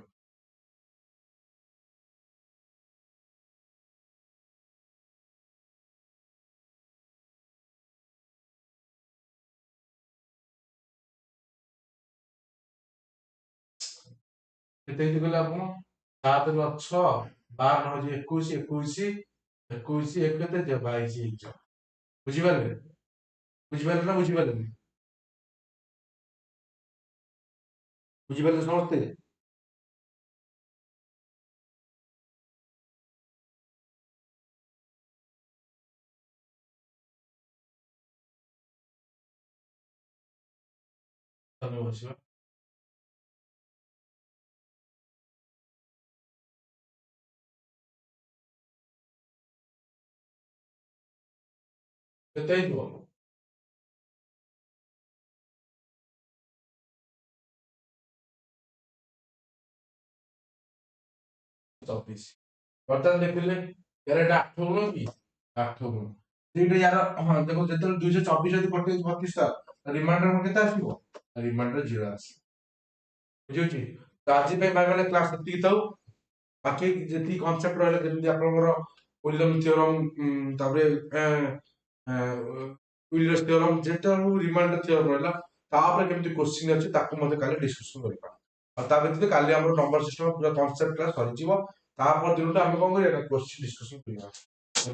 କେତେ ହେଇଛି କହିଲେ ଆପଣ 7 ନ 6 12 ନ ହଉଛି 21 21 21 1 କେତେ ହେଇଯିବ 22 ହେଇଯିବ। ବୁଝିପାରିଲେ ବୁଝିପାରିଲେ ନା ବୁଝିପାରିଲେନି? ବୁଝିପାରିଲେ ସମସ୍ତେ? ତମେ ବସିବ କେତେ ହେଇଯିବ 24। ବର୍ତ୍ତମାନ ଦେଖିଲେ ୟାର ଏଟା 8 ଗୁଣ କି 8 ଗୁଣ ସେଇଟା ୟାର ହଁ ଦେଖো ଯେତେବେଳେ 224 ଯଦି କଟେଇ 32 ଟା ରିମାଇଣ୍ଡର କେତେ ଆସିବ ରିମାଇଣ୍ଡର 0 ଆସିବ। ବୁଝୁଛି ତ ଆଜି ପାଇଁ ଭାଇ ମାନେ କ୍ଲାସ ସେତିକି ଥାଉ। ବାକି ଯେତିକି କନସେପ୍ଟ ରହିଲା ଯେମିତି ଆପଣଙ୍କର ୱିଲିୟମ ଥିଓରମ ତାପରେ ୱିଲିୟମ ଥିଓରମ ଯେତେ ରିମାଇଣ୍ଡର ଥିଓରମ ରହିଲା ତାପରେ କେମିତି କୋଶ୍ଚିନ୍ ଅଛି ତାକୁ ମଧ୍ୟ କାଲି ଡିସ୍କସନ କରିବା। ଆଉ ତା ବ୍ୟତୀତ କାଲି ଆମର ନମ୍ବର ସିଷ୍ଟମ ପୁରା କନସେପ୍ଟ କ୍ଲାସ ସରିଯିବ। ତାପର ଦିନଠୁ ଆମେ କଣ କରିବା କୋଶ୍ଚିନ୍ ଡିସ୍କସନ କରିବା।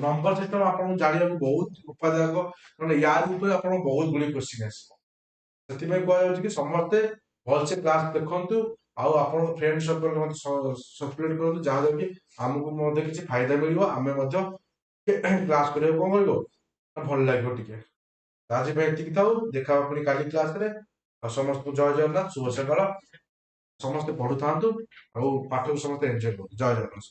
ନମ୍ବର ସିଷ୍ଟମ ଆପଣଙ୍କୁ ଜାଣିବାକୁ ବହୁତ ଉପାଦାୟକ କାରଣ ୟାର ଉପରେ ଆପଣଙ୍କୁ ବହୁତ ଗୁଡିଏ କୋଶ୍ଚିନ୍ ଆସିବ। ସେଥିପାଇଁ କୁହାଯାଉଛି କି ସମସ୍ତେ ଭଲସେ କ୍ଲାସ ଦେଖନ୍ତୁ ଆଉ ଆପଣଙ୍କ ଫ୍ରେଣ୍ଡ ସର୍କଲ ମଧ୍ୟ ସର୍କୁଲେଟ କରନ୍ତୁ ଯାହାଦ୍ୱାରା କି ଆମକୁ ମଧ୍ୟ କିଛି ଫାଇଦା ମିଳିବ ଆମେ ମଧ୍ୟ କ୍ଲାସ କରିବାକୁ କଣ କରିବ ଭଲ ଲାଗିବ ଟିକେ। ଆଜି ପାଇଁ ଏତିକି ଥାଉ ଦେଖା ହବ ପୁଣି କାଲି କ୍ଲାସରେ ଆଉ ସମସ୍ତଙ୍କୁ ଜୟ ଜଗନ୍ନାଥ ଶୁଭ ସକାଳ। ସମସ୍ତେ ପଢୁଥାନ୍ତୁ ଆଉ ପାଠକୁ ସମସ୍ତେ ଏନ୍ଜୟ କରନ୍ତୁ ଜୟ ଜଗନ୍ନାଥ।